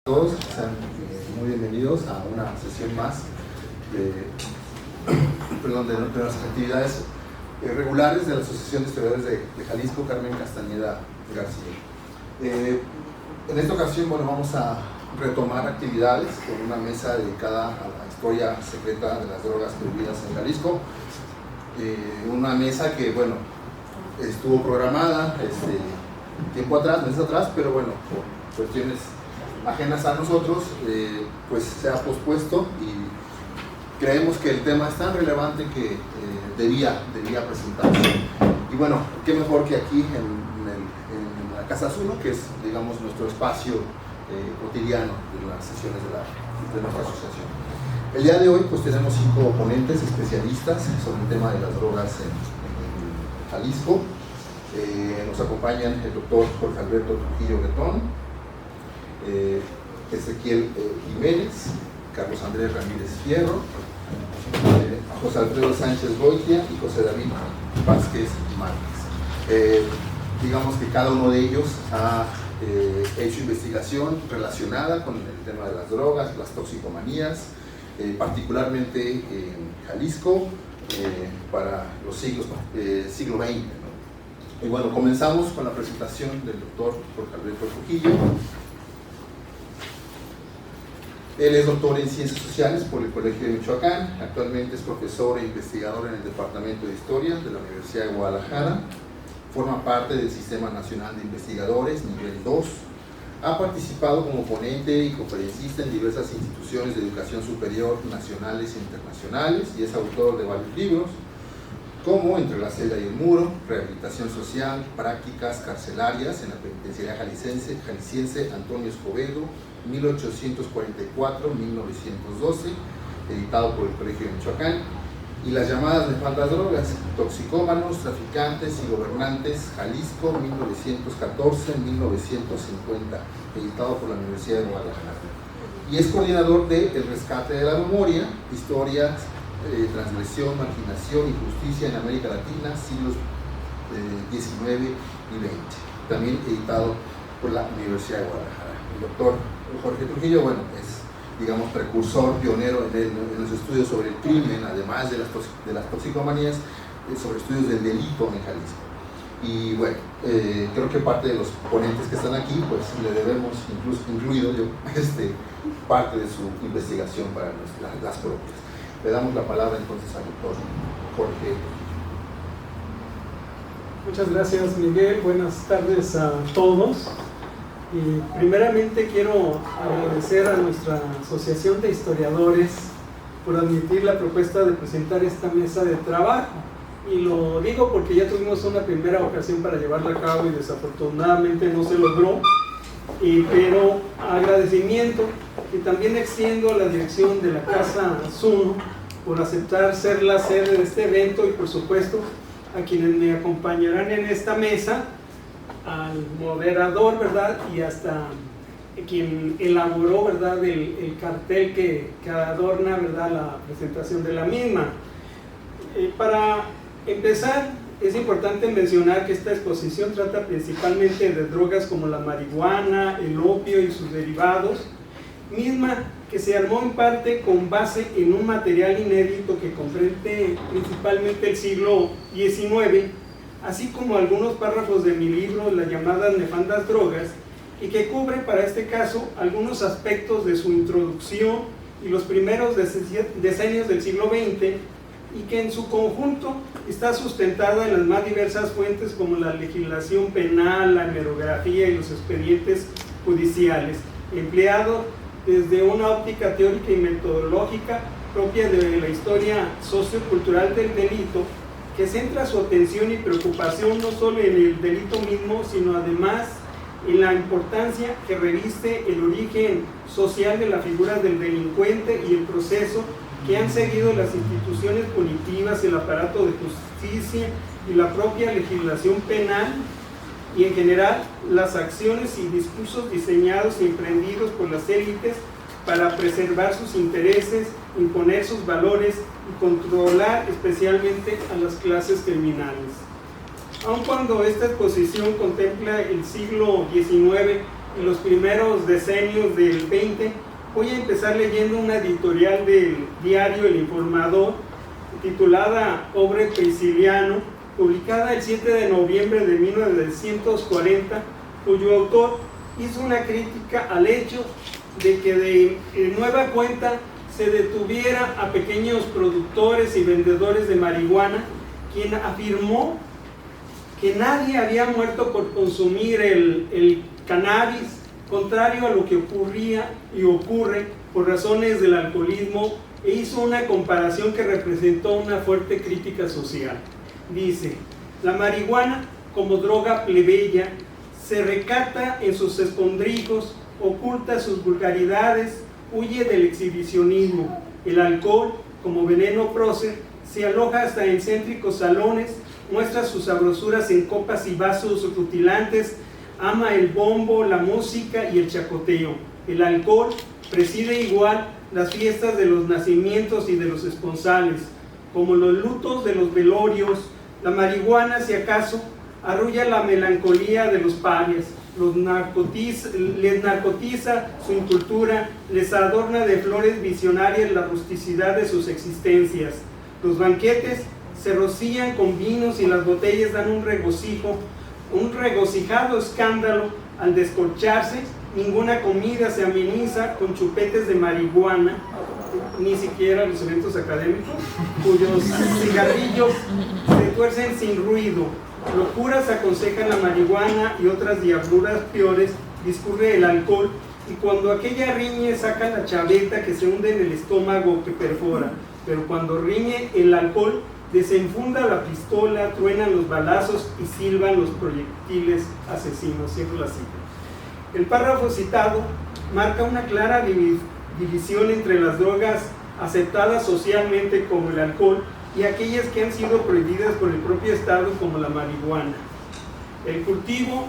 Todos sean muy bienvenidos a una sesión más de nuestras actividades regulares de la Asociación de Historiadores de Jalisco, Carmen Castañeda García. En esta ocasión, vamos a retomar actividades con una mesa dedicada a la historia secreta de las drogas prohibidas en Jalisco. Una mesa que, estuvo programada tiempo atrás, meses atrás, pero por cuestiones ajenas a nosotros, pues se ha pospuesto y creemos que el tema es tan relevante que debía presentarse. Y qué mejor que aquí en la Casa Zuno, que es, digamos, nuestro espacio cotidiano de las sesiones de nuestra asociación. El día de hoy pues tenemos 5 ponentes especialistas sobre el tema de las drogas en Jalisco. Nos acompañan el doctor Jorge Alberto Trujillo Guetón, Ezequiel Jiménez, Carlos Andrés Ramírez Fierro, José Alfredo Sánchez Goitia y José David Vázquez Márquez. Digamos que cada uno de ellos ha hecho investigación relacionada con el tema de las drogas, las toxicomanías, particularmente en Jalisco, para los siglo XX, ¿no? Y comenzamos con la presentación del doctor Jorge Alberto Trujillo. Él es doctor en Ciencias Sociales por el Colegio de Michoacán, actualmente es profesor e investigador en el Departamento de Historia de la Universidad de Guadalajara, forma parte del Sistema Nacional de Investigadores, nivel 2, ha participado como ponente y conferencista en diversas instituciones de educación superior nacionales e internacionales y es autor de varios libros, como Entre la celda y el muro, Rehabilitación social, Prácticas carcelarias en la penitenciaría jalisciense Antonio Escobedo, 1844-1912, editado por el Colegio de Michoacán, y Las llamadas nefandas drogas, toxicómanos, traficantes y gobernantes, Jalisco, 1914-1950, editado por la Universidad de Guadalajara. Y es coordinador de El rescate de la memoria, historia, transgresión, marginación y justicia en América Latina, siglos XIX y XX, también editado por la Universidad de Guadalajara. El doctor Jorge Trujillo, es, digamos, precursor, pionero en los estudios sobre el crimen, además de las toxicomanías, sobre estudios del delito en Jalisco. Y creo que parte de los ponentes que están aquí, pues le debemos, incluido yo, parte de su investigación para las propias. Le damos la palabra entonces al doctor Jorge. Muchas gracias, Miguel. Buenas tardes a todos. Y primeramente quiero agradecer a nuestra Asociación de Historiadores por admitir la propuesta de presentar esta mesa de trabajo. Y lo digo porque ya tuvimos una primera ocasión para llevarla a cabo y desafortunadamente no se logró. Pero agradecimiento que también extiendo a la dirección de la Casa Zuno por aceptar ser la sede de este evento y por supuesto a quienes me acompañarán en esta mesa, al moderador, ¿verdad? Y hasta quien elaboró, ¿verdad?, el cartel que adorna, ¿verdad?, la presentación de la misma. Para empezar, es importante mencionar que esta exposición trata principalmente de drogas como la marihuana, el opio y sus derivados, misma que se armó en parte con base en un material inédito que comprende principalmente el siglo XIX, así como algunos párrafos de mi libro Las llamadas nefandas drogas, y que cubre para este caso algunos aspectos de su introducción y los primeros decenios del siglo XX, y que en su conjunto está sustentada en las más diversas fuentes como la legislación penal, la hemerografía y los expedientes judiciales, empleados desde una óptica teórica y metodológica propia de la historia sociocultural del delito, que centra su atención y preocupación no solo en el delito mismo, sino además en la importancia que reviste el origen social de la figura del delincuente y el proceso que han seguido las instituciones punitivas, el aparato de justicia y la propia legislación penal, y en general las acciones y discursos diseñados y emprendidos por las élites para preservar sus intereses, imponer sus valores y controlar especialmente a las clases criminales. Aun cuando esta exposición contempla el siglo XIX y los primeros decenios del 20, voy a empezar leyendo una editorial del diario El Informador, titulada Obre Prisciliano, publicada el 7 de noviembre de 1940, cuyo autor hizo una crítica al hecho de que de nueva cuenta se detuviera a pequeños productores y vendedores de marihuana, quien afirmó que nadie había muerto por consumir el cannabis, contrario a lo que ocurría y ocurre por razones del alcoholismo, e hizo una comparación que representó una fuerte crítica social. Dice: la marihuana, como droga plebeya, se recata en sus escondrijos, oculta sus vulgaridades, huye del exhibicionismo. El alcohol, como veneno prócer, se aloja hasta en céntricos salones, muestra sus sabrosuras en copas y vasos rutilantes, ama el bombo, la música y el chacoteo. El alcohol preside igual las fiestas de los nacimientos y de los esponsales, como los lutos de los velorios. La marihuana, si acaso, arrulla la melancolía de los parias, les narcotiza su incultura, les adorna de flores visionarias la rusticidad de sus existencias. Los banquetes se rocían con vinos y las botellas dan un regocijado escándalo al descorcharse. Ninguna comida se ameniza con chupetes de marihuana, ni siquiera los eventos académicos, cuyos cigarrillos se tuercen sin ruido. Locuras aconsejan la marihuana y otras diabluras peores discurre el alcohol, y cuando aquella riñe saca la chaveta que se hunde en el estómago que perfora, pero cuando riñe el alcohol desenfunda la pistola, truenan los balazos y silban los proyectiles asesinos. Cierro la cita. El párrafo citado marca una clara división entre las drogas aceptadas socialmente como el alcohol y aquellas que han sido prohibidas por el propio Estado como la marihuana. El cultivo,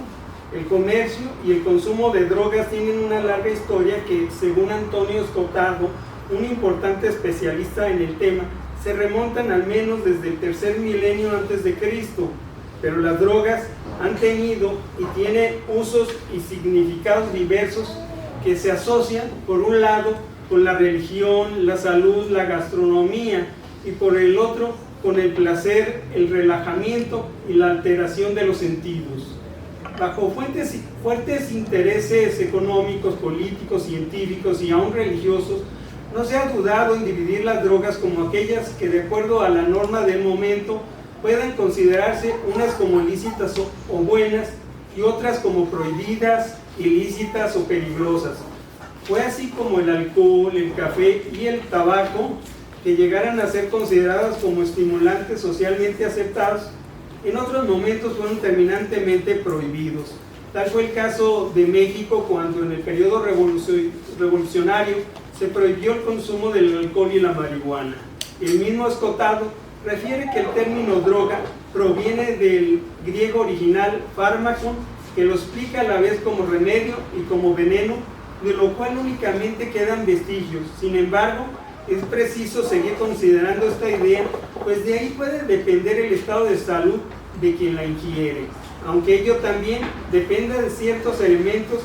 el comercio y el consumo de drogas tienen una larga historia que, según Antonio Escotado, un importante especialista en el tema, se remontan al menos desde el tercer milenio antes de Cristo, pero las drogas han tenido y tienen usos y significados diversos que se asocian, por un lado, con la religión, la salud, la gastronomía, y por el otro, con el placer, el relajamiento y la alteración de los sentidos. Bajo fuertes intereses económicos, políticos, científicos y aún religiosos, no se ha dudado en dividir las drogas como aquellas que, de acuerdo a la norma del momento, puedan considerarse unas como lícitas o buenas y otras como prohibidas, ilícitas o peligrosas. Fue así como el alcohol, el café y el tabaco, que llegaran a ser consideradas como estimulantes socialmente aceptados, en otros momentos fueron terminantemente prohibidos. Tal fue el caso de México, cuando en el periodo revolucionario se prohibió el consumo del alcohol y la marihuana. El mismo Escotado refiere que el término droga proviene del griego original fármaco, que lo explica a la vez como remedio y como veneno, de lo cual únicamente quedan vestigios. Sin embargo, es preciso seguir considerando esta idea, pues de ahí puede depender el estado de salud de quien la ingiere, aunque ello también dependa de ciertos elementos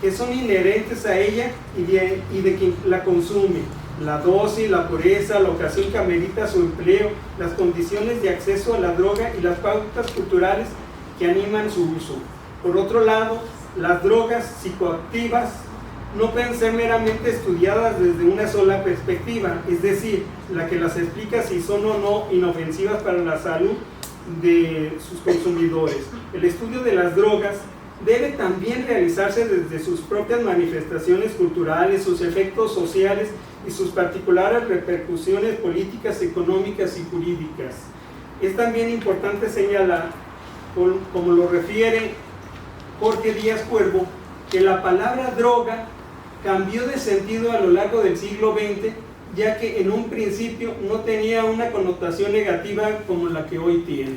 que son inherentes a ella y de quien la consume: la dosis, la pureza, la ocasión que amerita su empleo, las condiciones de acceso a la droga y las pautas culturales que animan su uso. Por otro lado, las drogas psicoactivas no pueden ser meramente estudiadas desde una sola perspectiva, es decir, la que las explica si son o no inofensivas para la salud de sus consumidores. El estudio de las drogas debe también realizarse desde sus propias manifestaciones culturales, sus efectos sociales y sus particulares repercusiones políticas, económicas y jurídicas. Es también importante señalar, como lo refiere Jorge Díaz Cuervo, que la palabra droga cambió de sentido a lo largo del siglo XX, ya que en un principio no tenía una connotación negativa como la que hoy tiene.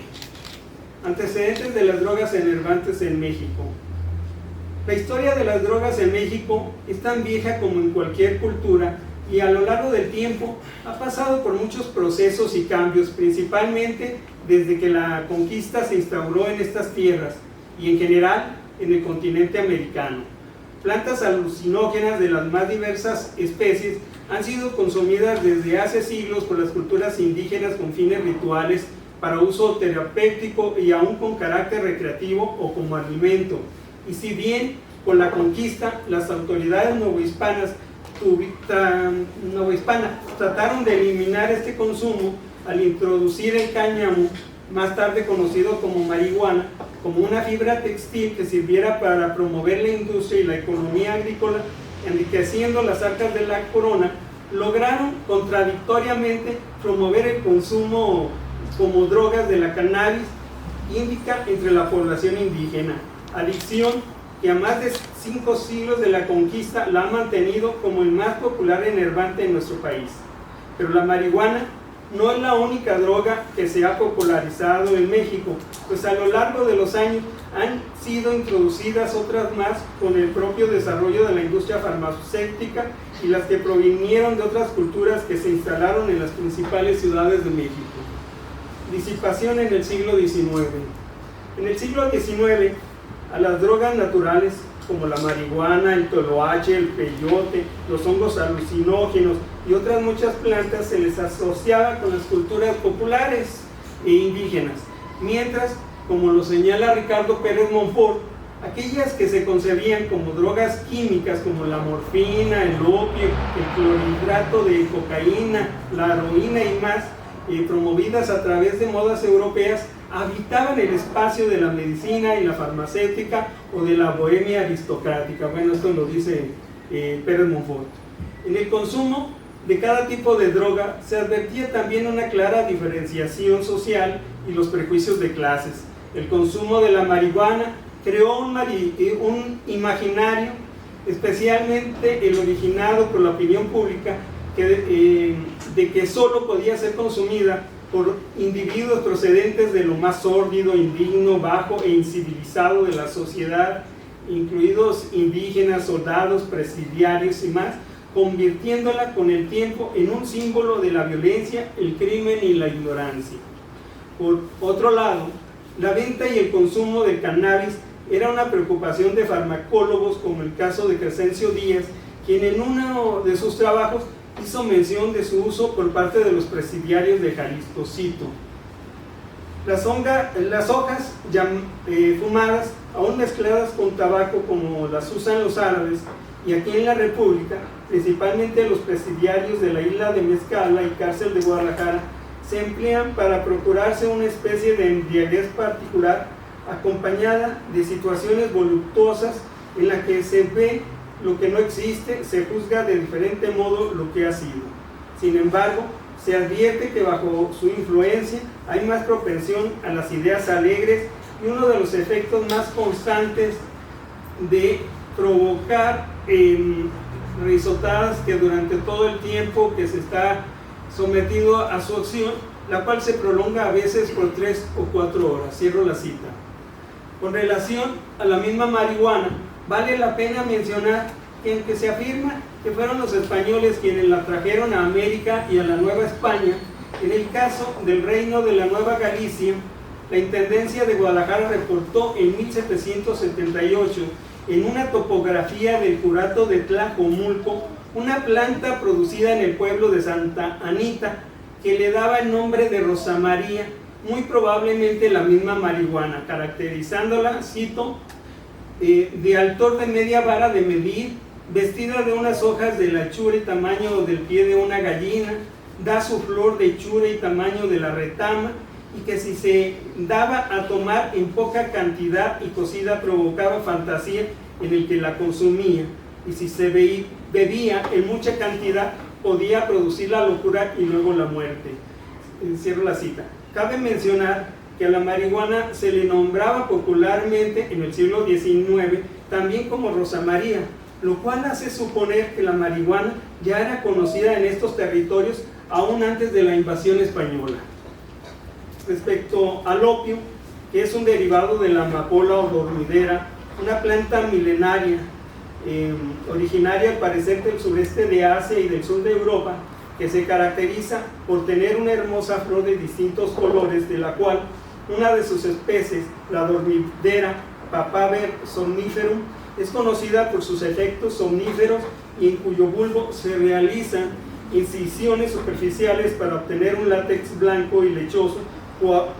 Antecedentes de las drogas enervantes en México. La historia de las drogas en México es tan vieja como en cualquier cultura, y a lo largo del tiempo ha pasado por muchos procesos y cambios, principalmente desde que la conquista se instauró en estas tierras y en general en el continente americano. plantas alucinógenas de las más diversas especies han sido consumidas desde hace siglos por las culturas indígenas con fines rituales, para uso terapéutico y aún con carácter recreativo o como alimento. Y si bien con la conquista las autoridades novohispanas trataron de eliminar este consumo al introducir el cáñamo, más tarde conocido como marihuana, como una fibra textil que sirviera para promover la industria y la economía agrícola, enriqueciendo las arcas de la corona, lograron contradictoriamente promover el consumo como drogas de la cannabis índica entre la población indígena, adicción que a más de 5 siglos de la conquista la ha mantenido como el más popular enervante en nuestro país. Pero la marihuana no es la única droga que se ha popularizado en México, pues a lo largo de los años han sido introducidas otras más con el propio desarrollo de la industria farmacéutica y las que provinieron de otras culturas que se instalaron en las principales ciudades de México. Disipación en el siglo XIX. En el siglo XIX, a las drogas naturales como la marihuana, el toloache, el peyote, los hongos alucinógenos y otras muchas plantas se les asociaba con las culturas populares e indígenas, mientras, como lo señala Ricardo Pérez Monfort, aquellas que se concebían como drogas químicas como la morfina, el opio, el clorhidrato de cocaína, la heroína y más, promovidas a través de modas europeas, habitaban el espacio de la medicina y la farmacéutica o de la bohemia aristocrática. Bueno, esto lo dice Pérez Monfort. En el consumo de cada tipo de droga se advertía también una clara diferenciación social y los prejuicios de clases. El consumo de la marihuana creó un imaginario, especialmente el originado por la opinión pública, de que solo podía ser consumida por individuos procedentes de lo más sórdido, indigno, bajo e incivilizado de la sociedad, incluidos indígenas, soldados, presidiarios y más, convirtiéndola con el tiempo en un símbolo de la violencia, el crimen y la ignorancia. Por otro lado, la venta y el consumo de cannabis era una preocupación de farmacólogos, como el caso de Crescencio Díaz, quien en uno de sus trabajos hizo mención de su uso por parte de los presidiarios de Jalisco. Cito: las hojas fumadas, aún mezcladas con tabaco como las usan los árabes, y aquí en la República, principalmente los presidiarios de la isla de Mezcala y cárcel de Guadalajara, se emplean para procurarse una especie de embriaguez particular, acompañada de situaciones voluptuosas en las que se ve lo que no existe, se juzga de diferente modo lo que ha sido. Sin embargo, se advierte que bajo su influencia hay más propensión a las ideas alegres, y uno de los efectos más constantes de provocar risotadas que durante todo el tiempo que se está sometido a su acción, la cual se prolonga a veces por 3 o 4 horas. Cierro la cita. Con relación a la misma marihuana, vale la pena mencionar que aunque se afirma que fueron los españoles quienes la trajeron a América y a la Nueva España, en el caso del Reino de la Nueva Galicia, la Intendencia de Guadalajara reportó en 1778 en una topografía del curato de Tlajomulco una planta producida en el pueblo de Santa Anita que le daba el nombre de Rosa María, muy probablemente la misma marihuana, caracterizándola, cito, de altor de media vara de medir, vestida de unas hojas de la hechura y tamaño del pie de una gallina, da su flor de hechura y tamaño de la retama, y que si se daba a tomar en poca cantidad y cocida provocaba fantasía en el que la consumía, y si se bebía en mucha cantidad podía producir la locura y luego la muerte. Cierro la cita. Cabe mencionar que a la marihuana se le nombraba popularmente en el siglo XIX también como Rosa María, lo cual hace suponer que la marihuana ya era conocida en estos territorios aún antes de la invasión española. Respecto al opio, que es un derivado de la amapola o dormidera, una planta milenaria, originaria al parecer del sureste de Asia y del sur de Europa, que se caracteriza por tener una hermosa flor de distintos colores, de la cual una de sus especies, la dormidera Papaver somniferum, es conocida por sus efectos somníferos y en cuyo bulbo se realizan incisiones superficiales para obtener un látex blanco y lechoso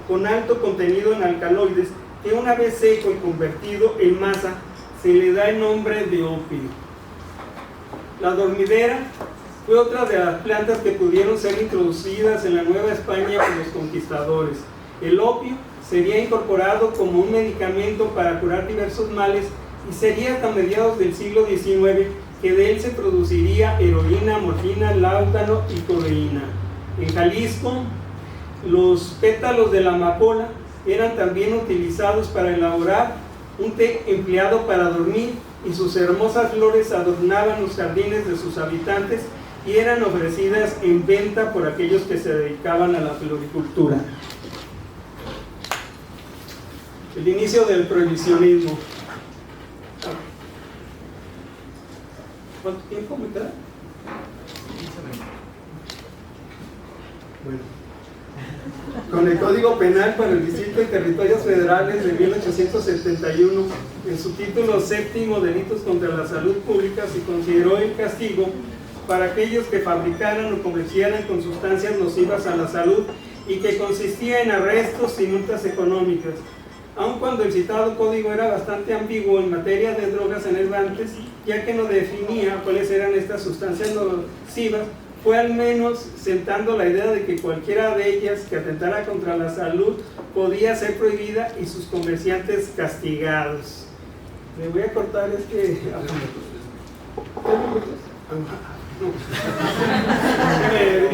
con alto contenido en alcaloides que una vez seco y convertido en masa se le da el nombre de opio. La dormidera fue otra de las plantas que pudieron ser introducidas en la Nueva España por los conquistadores. El opio sería incorporado como un medicamento para curar diversos males y sería hasta mediados del siglo XIX que de él se produciría heroína, morfina, láudano y codeína. En Jalisco, los pétalos de la amapola eran también utilizados para elaborar un té empleado para dormir y sus hermosas flores adornaban los jardines de sus habitantes y eran ofrecidas en venta por aquellos que se dedicaban a la floricultura. El inicio del prohibicionismo. ¿Cuánto tiempo me queda? Bueno. Con el Código Penal para el Distrito y Territorios Federales de 1871, en su título séptimo, Delitos contra la Salud Pública, se consideró el castigo para aquellos que fabricaran o comerciaran con sustancias nocivas a la salud y que consistía en arrestos y multas económicas. Aun cuando el citado código era bastante ambiguo en materia de drogas enervantes, ya que no definía cuáles eran estas sustancias nocivas, fue al menos sentando la idea de que cualquiera de ellas que atentara contra la salud podía ser prohibida y sus comerciantes castigados. Le voy a cortar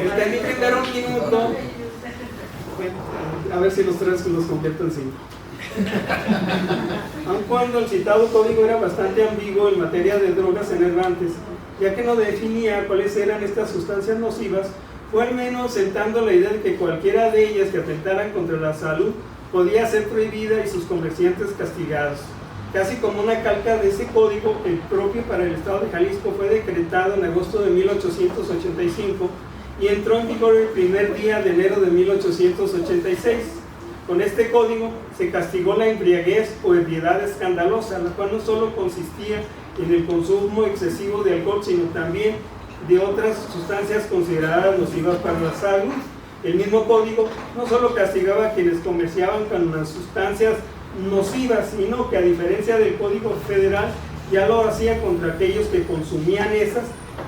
Está en primero un minuto. A ver si los tres los convierto en 5. Aun cuando el citado código era bastante ambiguo en materia de drogas enervantes, ya que no definía cuáles eran estas sustancias nocivas, fue al menos sentando la idea de que cualquiera de ellas que atentaran contra la salud podía ser prohibida y sus comerciantes castigados. Casi como una calca de ese código, el propio para el estado de Jalisco fue decretado en agosto de 1885 y entró en vigor el primer día de enero de 1886. Con este código se castigó la embriaguez o ebriedad escandalosa, la cual no solo consistía en el consumo excesivo de alcohol, sino también de otras sustancias consideradas nocivas para la salud. El mismo código no solo castigaba a quienes comerciaban con las sustancias nocivas, sino que a diferencia del Código Federal ya lo hacía contra aquellos que consumían esas,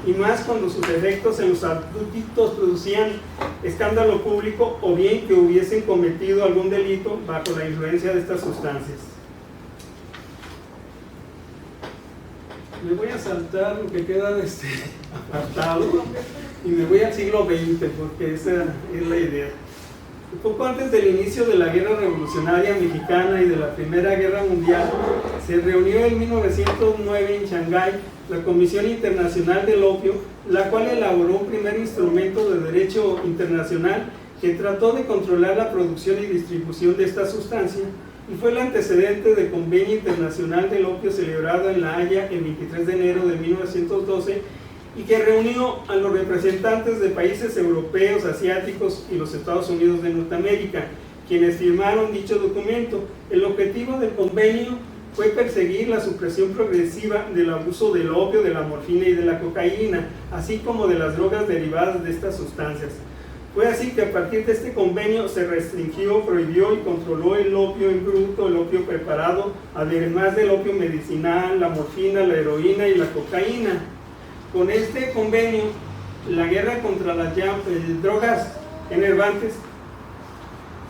y más cuando sus efectos en los adultos producían escándalo público o bien que hubiesen cometido algún delito bajo la influencia de estas sustancias. Me voy a saltar lo que queda de este apartado y me voy al siglo XX porque esa es la idea. Un poco antes del inicio de la Guerra Revolucionaria Mexicana y de la Primera Guerra Mundial, se reunió en 1909 en Shanghái la Comisión Internacional del Opio, la cual elaboró un primer instrumento de derecho internacional que trató de controlar la producción y distribución de esta sustancia, y fue el antecedente del Convenio Internacional del Opio celebrado en La Haya el 23 de enero de 1912 y que reunió a los representantes de países europeos, asiáticos y los Estados Unidos de Norteamérica, quienes firmaron dicho documento. El objetivo del convenio fue perseguir la supresión progresiva del abuso del opio, de la morfina y de la cocaína, así como de las drogas derivadas de estas sustancias. Fue así que a partir de este convenio se restringió, prohibió y controló el opio en bruto, el opio preparado, además del opio medicinal, la morfina, la heroína y la cocaína. Con este convenio, la guerra contra las drogas enervantes,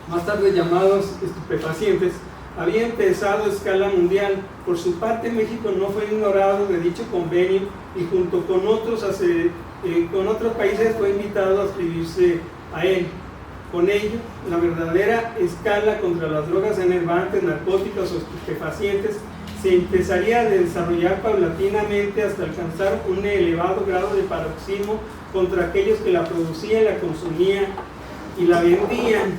más tarde llamados estupefacientes, había empezado a escala mundial. Por su parte, México no fue ignorado de dicho convenio y junto con otros países fue invitado a inscribirse a él. Con ello, la verdadera escala contra las drogas enervantes, narcóticas o estupefacientes se empezaría a desarrollar paulatinamente hasta alcanzar un elevado grado de paroxismo contra aquellos que la producían, la consumían y la vendían.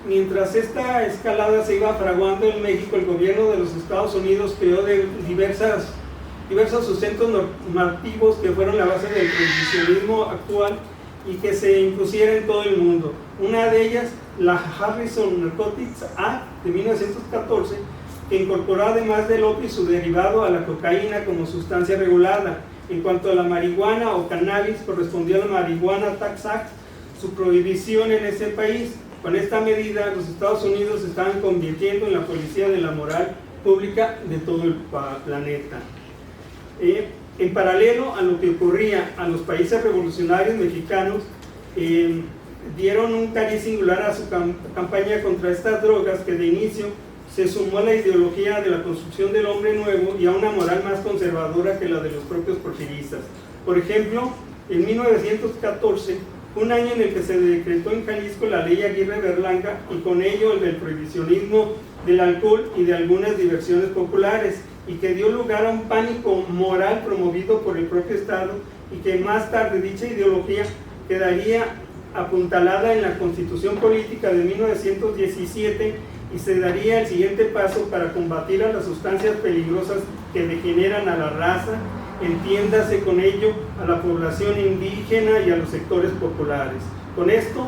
Mientras esta escalada se iba fraguando en México, el gobierno de los Estados Unidos creó diversos sustentos normativos que fueron la base del prohibicionismo actual y que se impusiera en todo el mundo. Una de ellas, la Harrison Narcotics Act de 1914, que incorporó además del opio y su derivado a la cocaína como sustancia regulada. En cuanto a la marihuana o cannabis, correspondió a la Marijuana Tax Act su prohibición en ese país. Con esta medida, los Estados Unidos se estaban convirtiendo en la policía de la moral pública de todo el planeta. En paralelo a lo que ocurría a los países revolucionarios mexicanos, dieron un cariz singular a su campaña contra estas drogas, que de inicio se sumó a la ideología de la construcción del hombre nuevo y a una moral más conservadora que la de los propios porfiristas. Por ejemplo, en 1914, un año en el que se decretó en Jalisco la ley Aguirre Berlanga, y con ello el del prohibicionismo del alcohol y de algunas diversiones populares, y que dio lugar a un pánico moral promovido por el propio Estado, y que más tarde dicha ideología quedaría apuntalada en la Constitución Política de 1917, y se daría el siguiente paso para combatir a las sustancias peligrosas que degeneran a la raza, entiéndase con ello a la población indígena y a los sectores populares. Con esto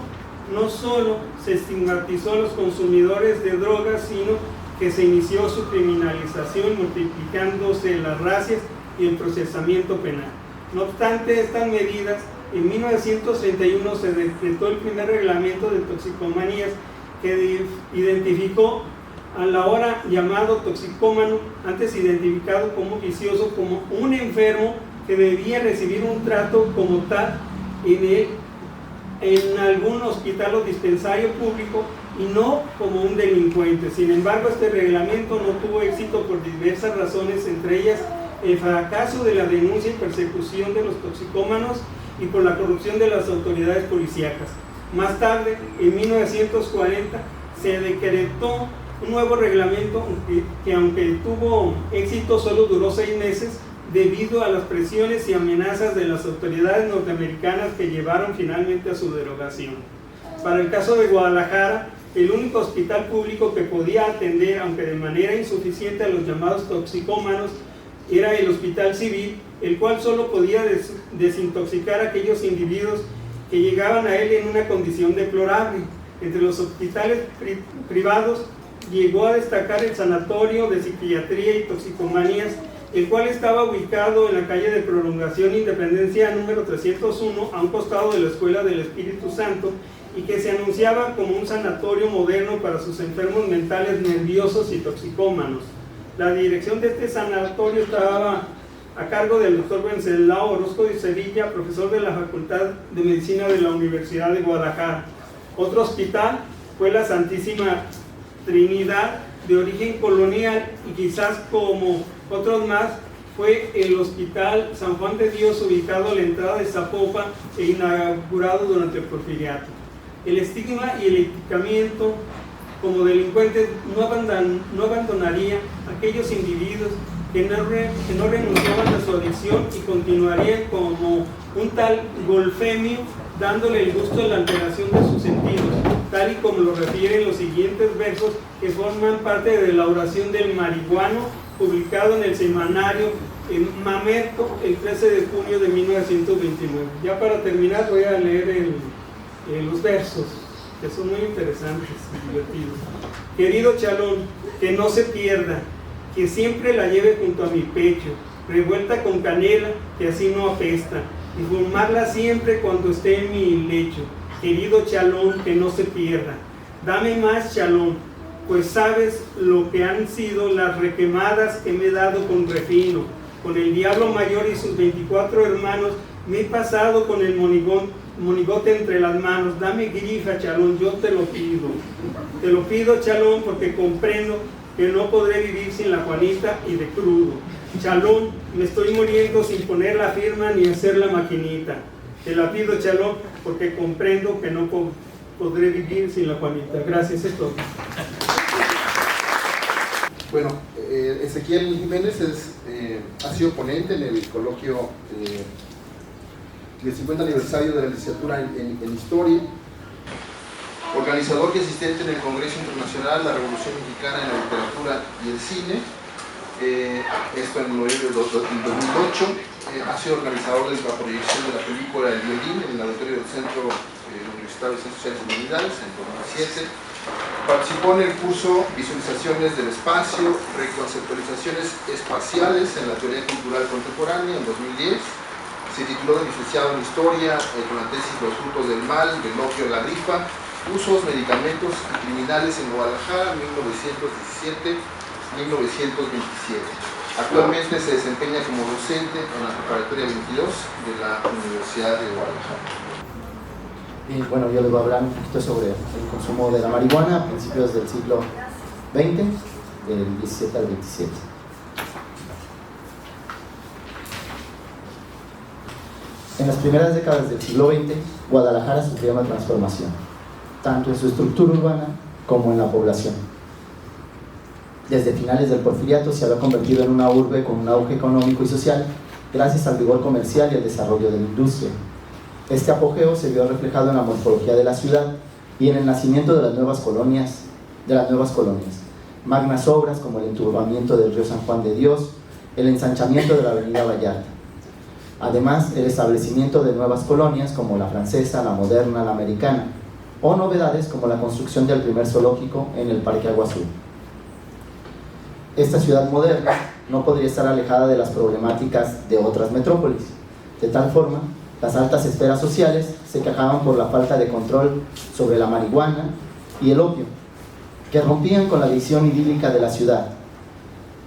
no solo se estigmatizó a los consumidores de drogas, sino que se inició su criminalización, multiplicándose las racias y el procesamiento penal. No obstante estas medidas, en 1931 se decretó el primer reglamento de toxicomanías, que identificó al ahora llamado toxicómano, antes identificado como vicioso, como un enfermo que debía recibir un trato como tal en algún hospital o dispensario público, y no como un delincuente. Sin embargo, este reglamento no tuvo éxito por diversas razones, entre ellas el fracaso de la denuncia y persecución de los toxicómanos y por la corrupción de las autoridades policíacas. Más tarde, en 1940, se decretó un nuevo reglamento que aunque tuvo éxito, solo duró 6 meses debido a las presiones y amenazas de las autoridades norteamericanas, que llevaron finalmente a su derogación. Para el caso de Guadalajara, el único hospital público que podía atender, aunque de manera insuficiente, a los llamados toxicómanos era el Hospital Civil, el cual solo podía desintoxicar a aquellos individuos que llegaban a él en una condición deplorable. Entre los hospitales privados llegó a destacar el Sanatorio de Psiquiatría y Toxicomanías, el cual estaba ubicado en la calle de Prolongación Independencia número 301, a un costado de la Escuela del Espíritu Santo, y que se anunciaba como un sanatorio moderno para sus enfermos mentales, nerviosos y toxicómanos. La dirección de este sanatorio estaba a cargo del doctor Wenceslao Orozco de Sevilla, profesor de la Facultad de Medicina de la Universidad de Guadalajara. Otro hospital fue la Santísima Trinidad, de origen colonial, y quizás como otros más fue el Hospital San Juan de Dios, ubicado a la entrada de Zapopan e inaugurado durante el Porfiriato. El estigma y el etiquetamiento como delincuentes no abandonaría a aquellos individuos que no renunciaban a su adicción y continuarían como un tal golfemio, dándole el gusto de la alteración de sus sentidos, tal y como lo refieren los siguientes versos, que forman parte de la oración del marihuano, publicado en el semanario Mamerto el 13 de junio de 1929. Ya para terminar voy a leer los versos, que son muy interesantes y divertidos. Querido Chalón, que no se pierda, que siempre la lleve junto a mi pecho, revuelta con canela, que así no apesta, y fumarla siempre cuando esté en mi lecho. Querido Chalón, que no se pierda. Dame más, Chalón, pues sabes lo que han sido las requemadas que me he dado con refino. Con el diablo mayor y sus 24 hermanos me he pasado con el monigote entre las manos. Dame grifa, Chalón, yo te lo pido. Te lo pido, Chalón, porque comprendo que no podré vivir sin la Juanita y de crudo. Chalón, me estoy muriendo sin poner la firma ni hacer la maquinita. Te la pido, Chalón, porque comprendo que no podré vivir sin la Juanita. Gracias, es todo. Bueno, Ezequiel Jiménez ha sido ponente en el coloquio del 50 aniversario de la licenciatura en Historia, organizador y asistente en el Congreso Internacional La Revolución Mexicana en la Literatura y el Cine, esto en noviembre del 2008. Ha sido organizador de la proyección de la película El Violín en el auditorio del Centro Universitario de Ciencias Sociales y Humanidades en 2007. Participó en el curso Visualizaciones del Espacio, Reconceptualizaciones Espaciales en la Teoría Cultural Contemporánea en 2010. Se tituló de licenciado en Historia con la tesis Los frutos del mal, del opio en la rifa, usos, medicamentos y criminales en Guadalajara, 1917-1927. Actualmente se desempeña como docente en la Preparatoria 22 de la Universidad de Guadalajara. Y bueno, yo les voy a hablar un poquito sobre el consumo de la marihuana a principios del siglo XX, del 17 al 27. En las primeras décadas del siglo XX, Guadalajara sufrió una transformación, tanto en su estructura urbana como en la población. Desde finales del Porfiriato se había convertido en una urbe con un auge económico y social gracias al vigor comercial y al desarrollo de la industria. Este apogeo se vio reflejado en la morfología de la ciudad y en el nacimiento de las nuevas colonias. Magnas obras como el enturbamiento del río San Juan de Dios, el ensanchamiento de la avenida Vallarta. Además, el establecimiento de nuevas colonias como la francesa, la moderna, la americana, o novedades como la construcción del primer zoológico en el Parque Agua Azul. Esta ciudad moderna no podría estar alejada de las problemáticas de otras metrópolis. De tal forma, las altas esferas sociales se quejaban por la falta de control sobre la marihuana y el opio, que rompían con la visión idílica de la ciudad.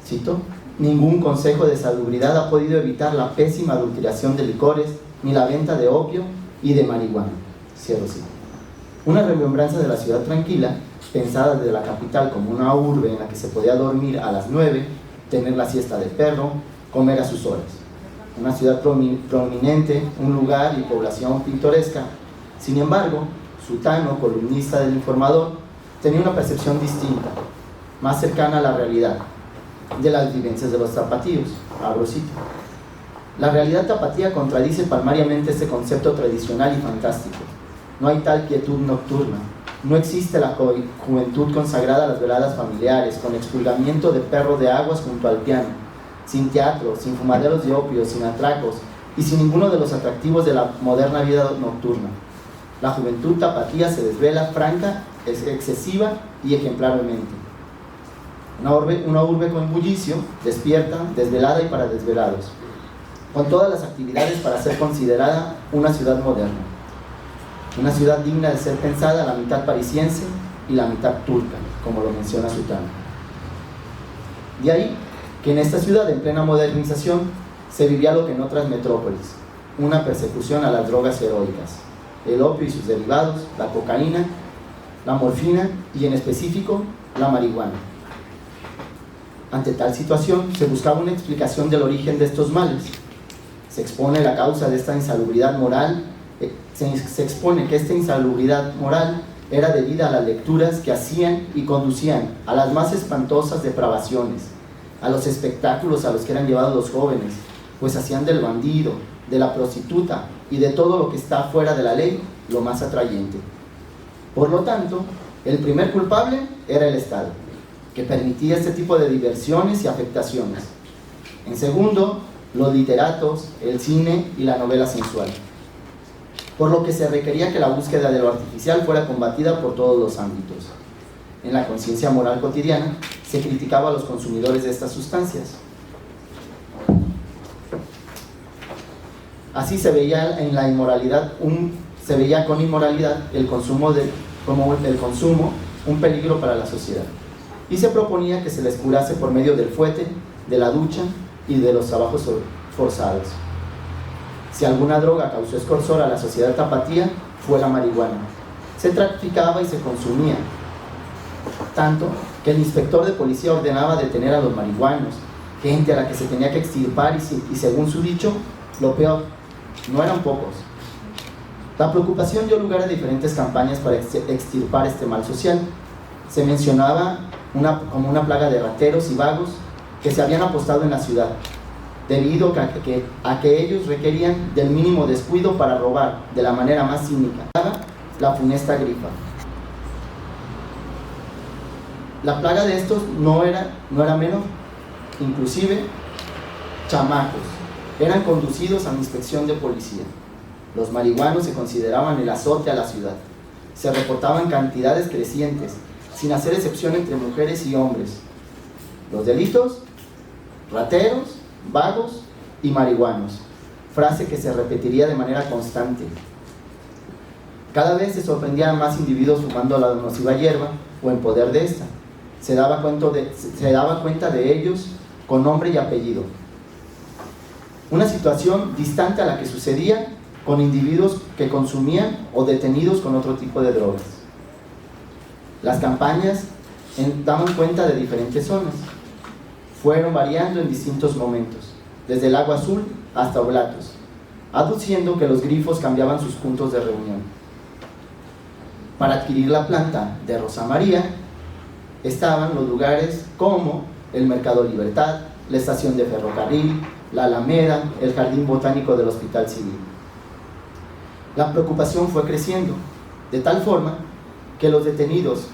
Cito: ningún consejo de salubridad ha podido evitar la pésima adulteración de licores, ni la venta de opio y de marihuana. Cierro cita. Una remembranza de la ciudad tranquila, pensada desde la capital como una urbe en la que se podía dormir a las 9, tener la siesta de perro, comer a sus horas. Una ciudad prominente, un lugar y población pintoresca. Sin embargo, Sutano, columnista del Informador, tenía una percepción distinta, más cercana a la realidad de las vivencias de los tapatíos. Abro cita: la realidad tapatía contradice palmariamente este concepto tradicional y fantástico. No hay tal quietud nocturna, no existe la juventud consagrada a las veladas familiares, con expurgamiento de perro de aguas junto al piano, sin teatro, sin fumaderos de opio, sin atracos y sin ninguno de los atractivos de la moderna vida nocturna. La juventud tapatía se desvela franca, excesiva y ejemplarmente. Una urbe con bullicio, despierta, desvelada y para desvelados, con todas las actividades para ser considerada una ciudad moderna. Una ciudad digna de ser pensada, la mitad parisiense y la mitad turca, como lo menciona Sutano. De ahí que en esta ciudad en plena modernización se vivía lo que en otras metrópolis, una persecución a las drogas heroicas, el opio y sus derivados, la cocaína, la morfina y en específico la marihuana. Ante tal situación se buscaba una explicación del origen de estos males. Se expone la causa de esta insalubridad moral. Se expone que esta insalubridad moral era debida a las lecturas que hacían y conducían a las más espantosas depravaciones, a los espectáculos a los que eran llevados los jóvenes, pues hacían del bandido, de la prostituta y de todo lo que está fuera de la ley lo más atrayente. Por lo tanto, el primer culpable era el Estado, que permitía este tipo de diversiones y afectaciones. En segundo, los literatos, el cine y la novela sensual, por lo que se requería que la búsqueda de lo artificial fuera combatida por todos los ámbitos. En la conciencia moral cotidiana se criticaba a los consumidores de estas sustancias. Así se veía en la inmoralidad, se veía con inmoralidad el consumo un peligro para la sociedad, y se proponía que se les curase por medio del fuete, de la ducha y de los trabajos forzados. Si alguna droga causó escorsor a la sociedad tapatía, fue la marihuana. Se traficaba y se consumía, tanto que el inspector de policía ordenaba detener a los marihuanos, gente a la que se tenía que extirpar y según su dicho, lo peor, no eran pocos. La preocupación dio lugar a diferentes campañas para extirpar este mal social. Se mencionaba como una plaga de rateros y vagos que se habían apostado en la ciudad, debido a que ellos requerían del mínimo descuido para robar de la manera más cínica la funesta grifa. La plaga de estos no era menor, inclusive chamacos eran conducidos a la inspección de policía. Los marihuanos se consideraban el azote a la ciudad. se reportaban cantidades crecientes, sin hacer excepción entre mujeres y hombres. Los delitos: rateros, vagos y marihuanos, frase que se repetiría de manera constante. Cada vez se sorprendían más individuos fumando la nociva hierba o en poder de esta. Se daba cuenta de ellos con nombre y apellido. Una situación distante a la que sucedía con individuos que consumían o detenidos con otro tipo de drogas. Las campañas daban cuenta de diferentes zonas. Fueron variando en distintos momentos, desde el Agua Azul hasta Oblatos, aduciendo que los grifos cambiaban sus puntos de reunión. Para adquirir la planta de Rosa María estaban los lugares como el Mercado Libertad, la estación de ferrocarril, la Alameda, el Jardín Botánico del Hospital Civil. La preocupación fue creciendo, de tal forma que los detenidos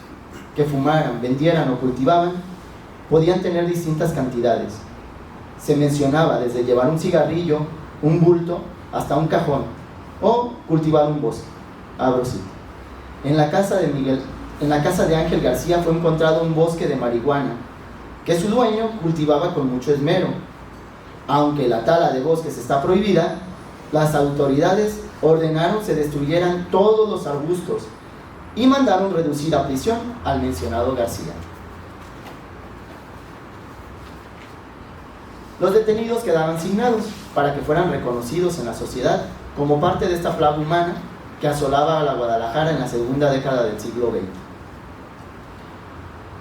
que fumaran, vendieran o cultivaban podían tener distintas cantidades. Se mencionaba desde llevar un cigarrillo, un bulto, hasta un cajón, o cultivar un bosque. Abro cita. En la casa de Ángel García fue encontrado un bosque de marihuana, que su dueño cultivaba con mucho esmero. Aunque la tala de bosques está prohibida, las autoridades ordenaron se destruyeran todos los arbustos y mandaron reducir a prisión al mencionado García. Los detenidos quedaban asignados para que fueran reconocidos en la sociedad como parte de esta plaga humana que asolaba a la Guadalajara en la segunda década del siglo XX.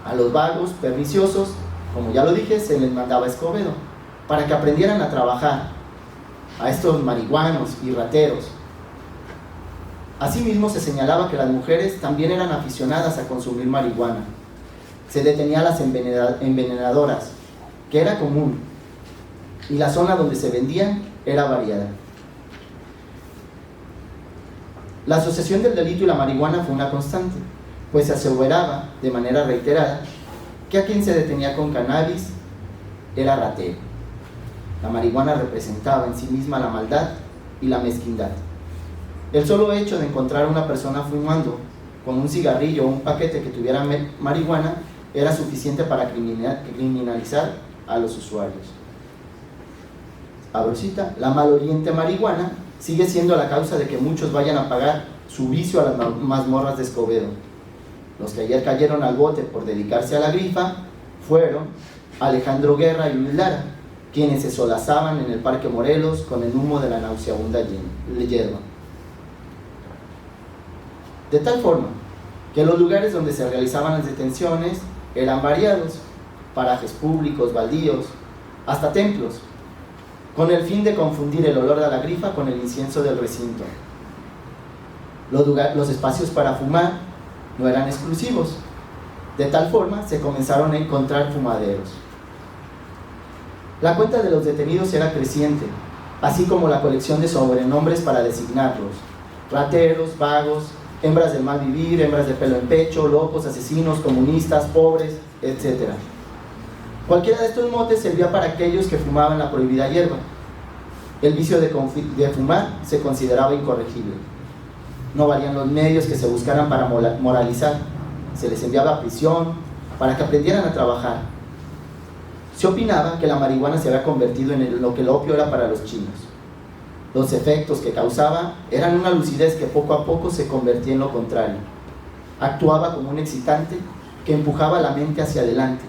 A los vagos, perniciosos, como ya lo dije, se les mandaba a Escobedo para que aprendieran a trabajar, a estos marihuanos y rateros. Asimismo, se señalaba que las mujeres también eran aficionadas a consumir marihuana. Se detenía a las envenenadoras, que era común, y la zona donde se vendían era variada. La asociación del delito y la marihuana fue una constante, pues se aseguraba de manera reiterada que a quien se detenía con cannabis era ratero. La marihuana representaba en sí misma la maldad y la mezquindad. El solo hecho de encontrar a una persona fumando con un cigarrillo o un paquete que tuviera marihuana era suficiente para criminalizar a los usuarios. Abro cita. La maloliente marihuana sigue siendo la causa de que muchos vayan a pagar su vicio a las mazmorras de Escobedo. Los que ayer cayeron al bote por dedicarse a la grifa fueron Alejandro Guerra y Luis Lara, quienes se solazaban en el Parque Morelos con el humo de la nauseabunda hierba. De tal forma que los lugares donde se realizaban las detenciones eran variados: parajes públicos, baldíos, hasta templos, con el fin de confundir el olor de la grifa con el incienso del recinto. Los espacios para fumar no eran exclusivos, de tal forma se comenzaron a encontrar fumaderos. La cuenta de los detenidos era creciente, así como la colección de sobrenombres para designarlos: rateros, vagos, hembras del mal vivir, hembras de pelo en pecho, locos, asesinos, comunistas, pobres, etc. Cualquiera de estos motes servía para aquellos que fumaban la prohibida hierba. El vicio de fumar se consideraba incorregible. No valían los medios que se buscaran para moralizar. Se les enviaba a prisión para que aprendieran a trabajar. Se opinaba que la marihuana se había convertido en lo que el opio era para los chinos. Los efectos que causaba eran una lucidez que poco a poco se convertía en lo contrario. Actuaba como un excitante que empujaba la mente hacia adelante.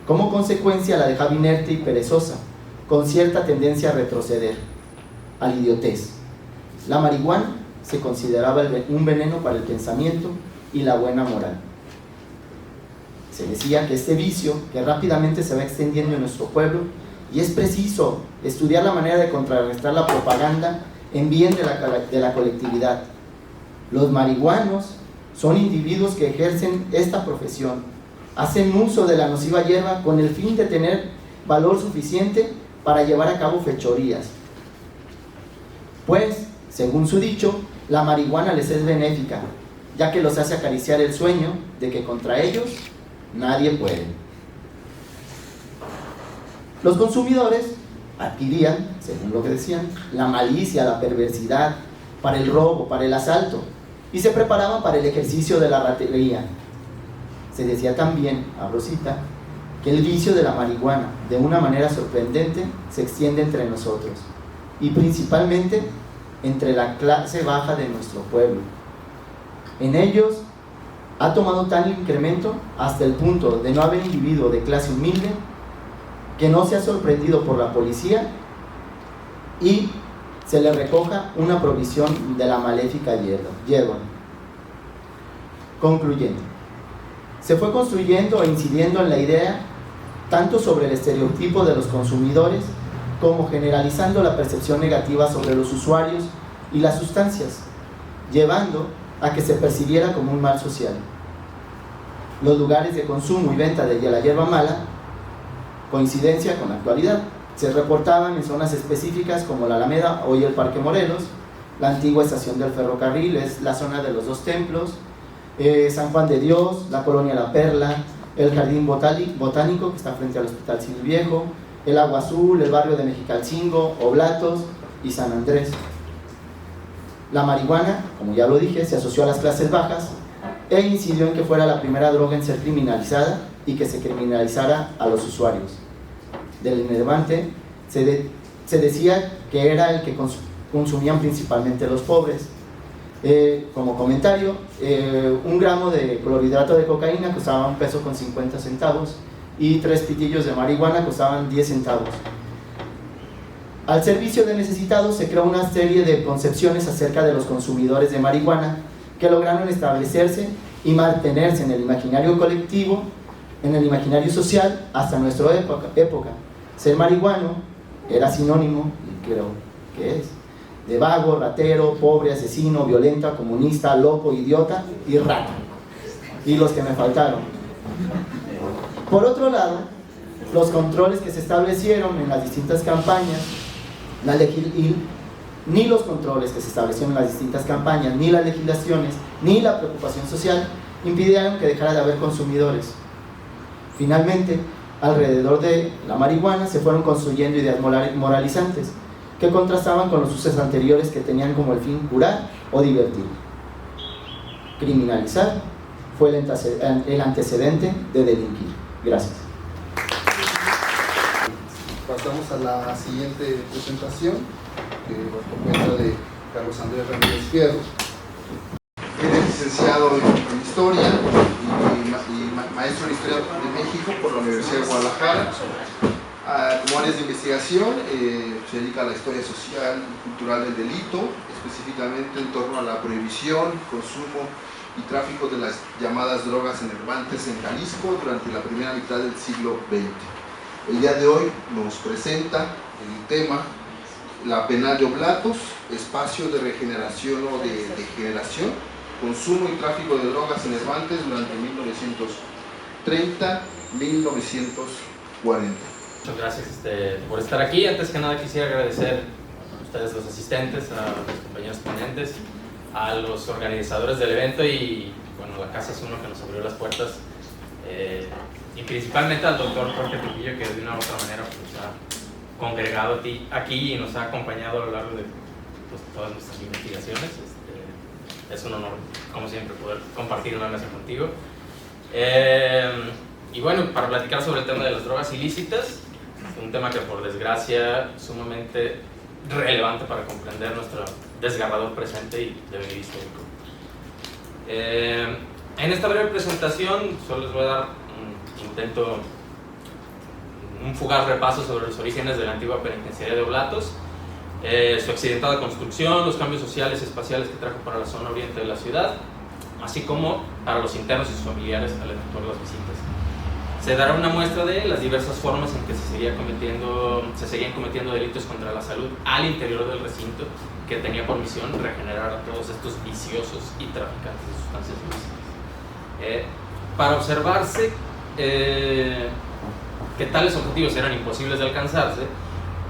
Como consecuencia la dejaba inerte y perezosa, con cierta tendencia a retroceder, a la idiotez. La marihuana se consideraba un veneno para el pensamiento y la buena moral. Se decía que este vicio, que rápidamente se va extendiendo en nuestro pueblo, y es preciso estudiar la manera de contrarrestar la propaganda en bien de la colectividad. Los marihuanos son individuos que ejercen esta profesión, hacen uso de la nociva hierba con el fin de tener valor suficiente para llevar a cabo fechorías. Pues, según su dicho, la marihuana les es benéfica, ya que los hace acariciar el sueño de que contra ellos nadie puede. Los consumidores adquirían, según lo que decían, la malicia, la perversidad, para el robo, para el asalto, y se preparaban para el ejercicio de la ratería. Se decía también, abro cita, que el vicio de la marihuana, de una manera sorprendente, se extiende entre nosotros, y principalmente entre la clase baja de nuestro pueblo. En ellos ha tomado tal incremento hasta el punto de no haber individuo de clase humilde que no sea sorprendido por la policía y se le recoja una provisión de la maléfica hierba. Concluyendo, se fue construyendo e incidiendo en la idea tanto sobre el estereotipo de los consumidores como generalizando la percepción negativa sobre los usuarios y las sustancias, llevando a que se percibiera como un mal social. Los lugares de consumo y venta de la hierba mala, coincidencia con la actualidad, se reportaban en zonas específicas como la Alameda, hoy el Parque Morelos, la antigua estación del ferrocarril, es la zona de los Dos Templos, San Juan de Dios, la colonia La Perla, el Jardín Botánico que está frente al Hospital Civil Viejo, el Agua Azul, el barrio de Mexicalcingo, Oblatos y San Andrés. La marihuana, como ya lo dije, se asoció a las clases bajas e incidió en que fuera la primera droga en ser criminalizada y que se criminalizara a los usuarios. Del enervante se decía que era el que consumían principalmente los pobres. Como comentario, 1 gramo de clorhidrato de cocaína costaba 1 peso con 50 centavos y 3 pitillos de marihuana costaban 10 centavos. Al servicio de necesitados se creó una serie de concepciones acerca de los consumidores de marihuana que lograron establecerse y mantenerse en el imaginario colectivo, en el imaginario social hasta nuestra época. Ser marihuano era sinónimo, y creo que es, de vago, ratero, pobre, asesino, violenta, comunista, loco, idiota y rata. Y los que me faltaron. Por otro lado, los controles que se establecieron en las distintas campañas, ni los controles que se establecieron en las distintas campañas, ni las legislaciones, ni la preocupación social impidieron que dejara de haber consumidores. Finalmente, alrededor de la marihuana se fueron construyendo ideas moralizantes que contrastaban con los usos anteriores que tenían como el fin curar o divertir. Criminalizar fue el antecedente de delinquir. Gracias. Pasamos a la siguiente presentación, que nos cuenta de Carlos Andrés Ramírez Fierro. Él es licenciado en Historia y maestro en Historia de México por la Universidad de Guadalajara. Como áreas de investigación, se dedica a la historia social y cultural del delito, específicamente en torno a la prohibición, consumo y tráfico de las llamadas drogas enervantes en Jalisco durante la primera mitad del siglo XX. El día de hoy nos presenta el tema La Penal de Oblatos, espacio de regeneración o de degeneración, consumo y tráfico de drogas enervantes durante 1930-1940. Muchas gracias por estar aquí. Antes que nada quisiera agradecer a ustedes los asistentes, a los compañeros ponentes, a los organizadores del evento y bueno, la Casa es uno que nos abrió las puertas y principalmente al doctor Jorge Trujillo, que de una u otra manera nos ha congregado aquí y nos ha acompañado a lo largo de todas nuestras investigaciones. Es un honor, como siempre, poder compartir una mesa contigo. Y bueno, para platicar sobre el tema de las drogas ilícitas, un tema que por desgracia es sumamente relevante para comprender nuestro desgarrador presente y devenir histórico. En esta breve presentación solo les voy a dar un fugaz repaso sobre los orígenes de la antigua penitenciaria de Oblatos, su accidentada construcción, los cambios sociales y espaciales que trajo para la zona oriente de la ciudad, así como para los internos y sus familiares al efectuar las visitas. Se dará una muestra de las diversas formas en que se seguían cometiendo delitos contra la salud al interior del recinto, que tenía por misión regenerar a todos estos viciosos y traficantes de sustancias ilícitas. Para observarse que tales objetivos eran imposibles de alcanzarse,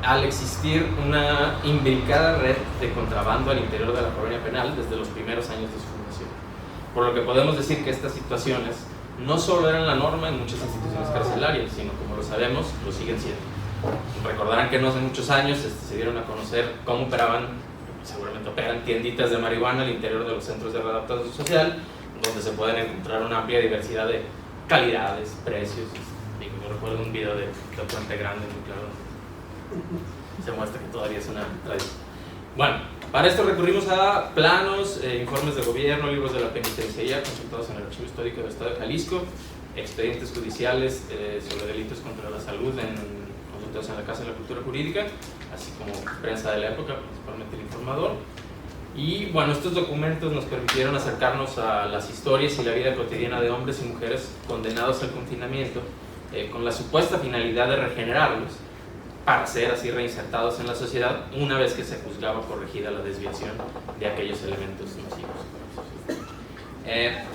al existir una imbricada red de contrabando al interior de la colonia penal desde los primeros años de su fundación. Por lo que podemos decir que estas situaciones no solo eran la norma en muchas instituciones carcelarias, sino, como lo sabemos, lo siguen siendo. Recordarán que no hace muchos años se dieron a conocer cómo operaban seguramente operan tienditas de marihuana al interior de los centros de readaptación social, donde se pueden encontrar una amplia diversidad de calidades, precios. Yo recuerdo un video de Puente Grande, muy claro, se muestra que todavía es una tradición. Bueno, para esto recurrimos a planos, informes de gobierno, libros de la penitenciaría consultados en el Archivo Histórico del Estado de Jalisco, expedientes judiciales sobre delitos contra la salud consultados en la Casa de la Cultura Jurídica, así como prensa de la época, principalmente El Informador. Y bueno, estos documentos nos permitieron acercarnos a las historias y la vida cotidiana de hombres y mujeres condenados al confinamiento, con la supuesta finalidad de regenerarlos para ser así reinsertados en la sociedad una vez que se juzgaba corregida la desviación de aquellos elementos nocivos.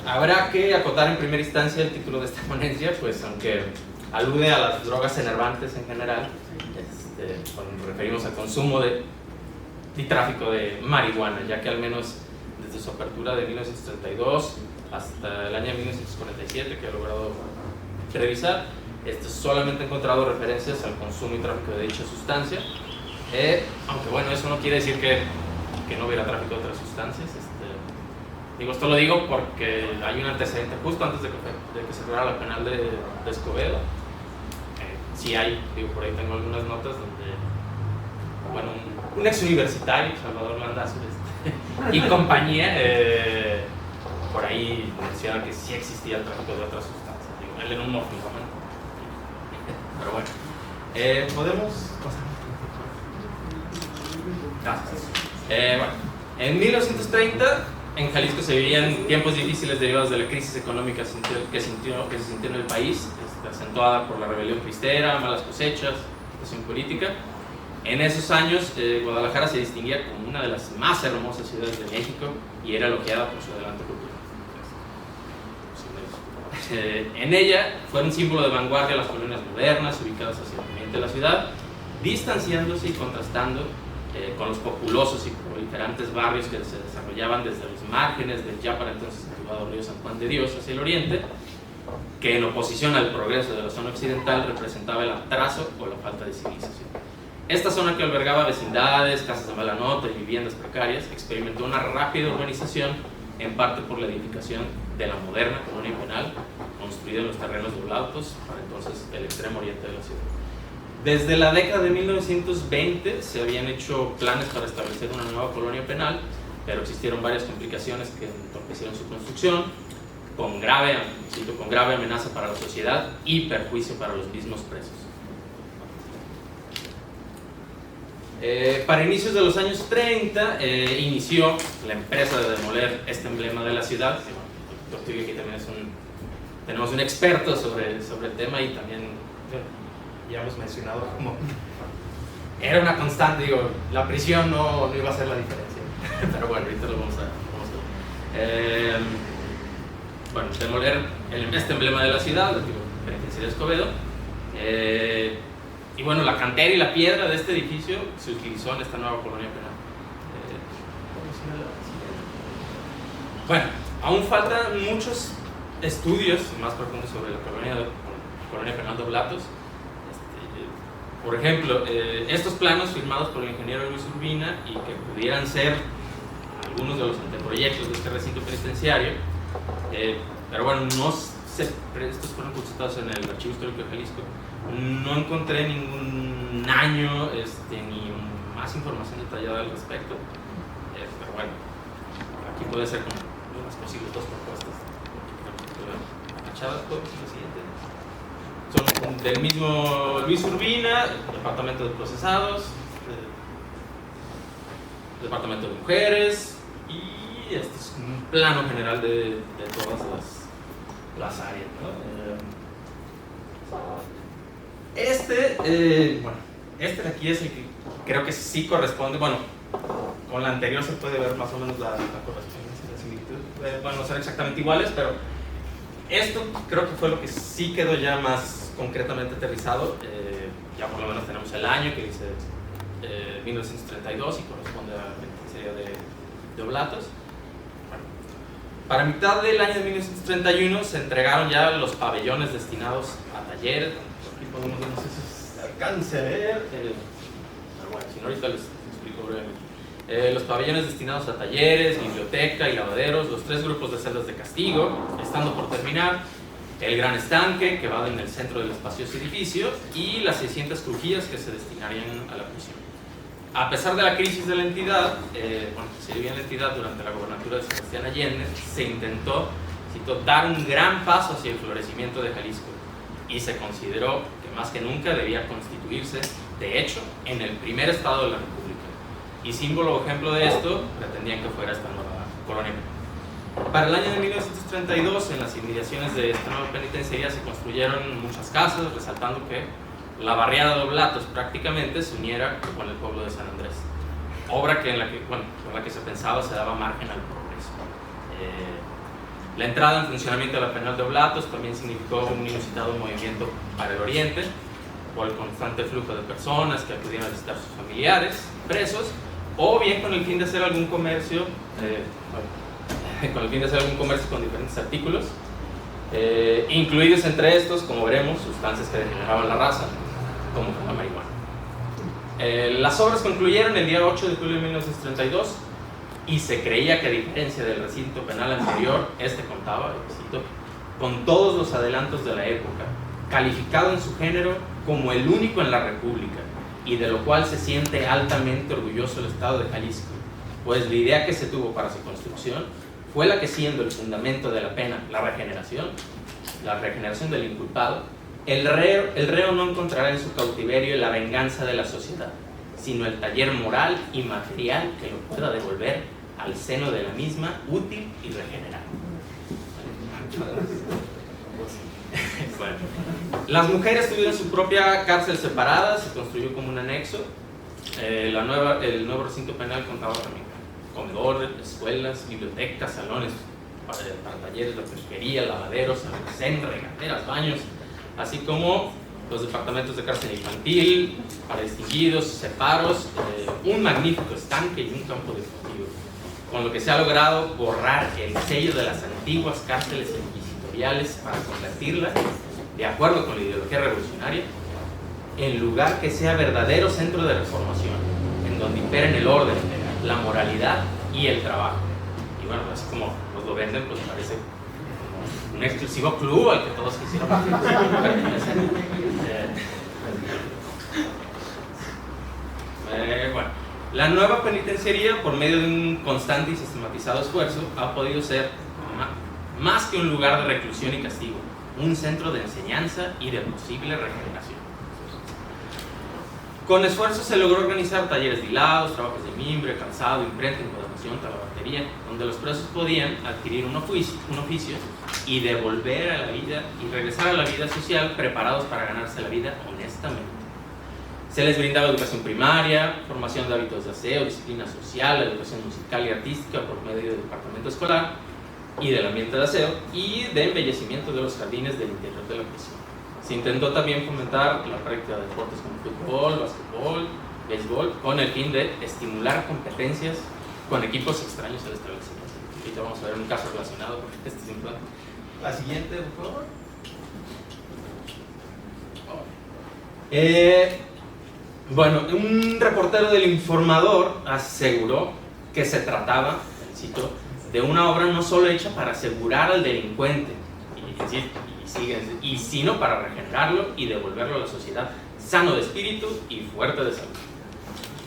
Habrá que acotar en primera instancia el título de esta ponencia, pues aunque alude a las drogas enervantes en general, cuando nos referimos al consumo y tráfico de marihuana, ya que al menos desde su apertura de 1932 hasta el año 1947, que he logrado revisar, solamente he encontrado referencias al consumo y tráfico de dicha sustancia, aunque bueno, eso no quiere decir que no hubiera tráfico de otras sustancias. Esto lo digo porque hay un antecedente justo antes de que cerrara la penal de Escobedo. Sí hay, por ahí tengo algunas notas donde, bueno, un ex universitario, Salvador Landazzo, y compañía, por ahí menciona que sí existía el tráfico de otras sustancias. Él era un morfígano. Pero bueno, podemos pasar. Gracias. Bueno, en 1930 en Jalisco se vivían tiempos difíciles derivados de la crisis económica que se sintió en el país, acentuada por la rebelión cristera, malas cosechas, situación política. En esos años, Guadalajara se distinguía como una de las más hermosas ciudades de México y era elogiada por su adelanto cultural. En ella fue un símbolo de vanguardia las colonias modernas ubicadas hacia el poniente de la ciudad, distanciándose y contrastando con los populosos y proliferantes barrios que se desarrollaban desde los márgenes del ya para entonces antiguado río San Juan de Dios hacia el oriente, que en oposición al progreso de la zona occidental representaba el atraso o la falta de civilización. Esta zona, que albergaba vecindades, casas de mala nota y viviendas precarias, experimentó una rápida urbanización, en parte por la edificación de la moderna colonia penal, construida en los terrenos de Oblatos, para entonces el extremo oriente de la ciudad. Desde la década de 1920 se habían hecho planes para establecer una nueva colonia penal, pero existieron varias complicaciones que entorpecieron su construcción, con grave amenaza para la sociedad y perjuicio para los mismos presos. Para inicios de los años 30 inició la empresa de demoler este emblema de la ciudad. El doctor Tulio aquí también tenemos un experto sobre el tema, y también ya hemos mencionado como era una constante, la prisión no iba a ser la diferencia. Pero bueno, ahorita lo vamos a ver. Bueno, demoler este emblema de la ciudad, la penitenciaría de Escobedo. Y bueno, la cantera y la piedra de este edificio se utilizó en esta nueva colonia penal. Bueno, aún faltan muchos estudios más profundos sobre la colonia penal de Oblatos. Por ejemplo, estos planos firmados por el ingeniero Luis Urbina y que pudieran ser algunos de los anteproyectos de este recinto penitenciario, pero bueno, estos fueron consultados en el Archivo Histórico de Jalisco. No encontré ningún año ni más información detallada al respecto, pero bueno, aquí puede ser como las posibles dos propuestas achadas. Son del mismo Luis Urbina, Departamento de Procesados, Departamento de Mujeres, y este es un plano general de todas las áreas, ¿no? Este de aquí es el que creo que sí corresponde. Bueno, con la anterior se puede ver más o menos la correspondencia, la similitud. Bueno, no ser exactamente iguales, pero esto creo que fue lo que sí quedó ya más concretamente aterrizado. Ya por lo menos tenemos el año, que dice 1932, y corresponde a la penitenciaría de Oblatos. Bueno, para mitad del año de 1931 se entregaron ya los pabellones destinados a talleres. Aquí podemos ver, no sé si se alcance a ver, pero bueno, si no, ahorita les explico brevemente. los pabellones destinados a talleres, biblioteca y lavaderos, los 3 grupos de celdas de castigo, estando por terminar, el gran estanque que va en el centro del espacioso edificio y las 600 crujillas que se destinarían a la prisión. A pesar de la crisis de la entidad, se vivía en la entidad durante la gobernatura de Sebastián Allende, se intentó, cito, dar un gran paso hacia el florecimiento de Jalisco y se consideró que más que nunca debía constituirse, de hecho, en el primer estado de la República. Y símbolo o ejemplo de esto, pretendían que fuera esta nueva colonia. Para el año de 1932, en las inmediaciones de esta nueva penitenciaría se construyeron muchas casas, resaltando que la barriada de Oblatos prácticamente se uniera con el pueblo de San Andrés, obra con la que se pensaba se daba margen al progreso. La entrada en funcionamiento de la penal de Oblatos también significó un inusitado movimiento para el oriente, por el constante flujo de personas que acudían a visitar a sus familiares presos, o bien con el fin de hacer algún comercio, con diferentes artículos, incluidos entre estos, como veremos, sustancias que degeneraban la raza, como la marihuana. Las obras concluyeron el día 8 de julio de 1932 y se creía que, a diferencia del recinto penal anterior, este contaba, cito, con todos los adelantos de la época, calificado en su género como el único en la República, y de lo cual se siente altamente orgulloso el Estado de Jalisco, pues la idea que se tuvo para su construcción fue la que, siendo el fundamento de la pena la regeneración del inculpado, el reo no encontrará en su cautiverio la venganza de la sociedad, sino el taller moral y material que lo pueda devolver al seno de la misma, útil y regenerado. Bueno, las mujeres tuvieron su propia cárcel separada, se construyó como un anexo. El nuevo recinto penal contaba también con comedores, escuelas, bibliotecas, salones para talleres de pesquería, lavaderos, almacén, regateras, baños, así como los departamentos de cárcel infantil para distinguidos, separos, un magnífico estanque y un campo deportivo, con lo que se ha logrado borrar el sello de las antiguas cárceles inquisitoriales para convertirla, de acuerdo con la ideología revolucionaria, en lugar que sea verdadero centro de reformación, en donde imperen el orden, la moralidad y el trabajo. Y bueno, así como nos lo venden, pues parece como un exclusivo club al que todos quisieron pertenecer. Bueno, la nueva penitenciaría, por medio de un constante y sistematizado esfuerzo, ha podido ser más que un lugar de reclusión y castigo, un centro de enseñanza y de posible regeneración. Con esfuerzo se logró organizar talleres de hilados, trabajos de mimbre, calzado, imprenta, encuadernación, talabartería, donde los presos podían adquirir un oficio y devolver a la vida y regresar a la vida social preparados para ganarse la vida honestamente. Se les brindaba educación primaria, formación de hábitos de aseo, disciplina social, educación musical y artística por medio del departamento escolar y del ambiente de aseo y de embellecimiento de los jardines del interior de la prisión. Se intentó también fomentar la práctica de deportes como fútbol, básquetbol, béisbol, con el fin de estimular competencias con equipos extraños al establecimiento. Ahorita vamos a ver un caso relacionado con este simple. La siguiente, por favor. Bueno, un reportero del Informador aseguró que se trataba, cito, de una obra no solo hecha para asegurar al delincuente, sino para regenerarlo y devolverlo a la sociedad sano de espíritu y fuerte de salud.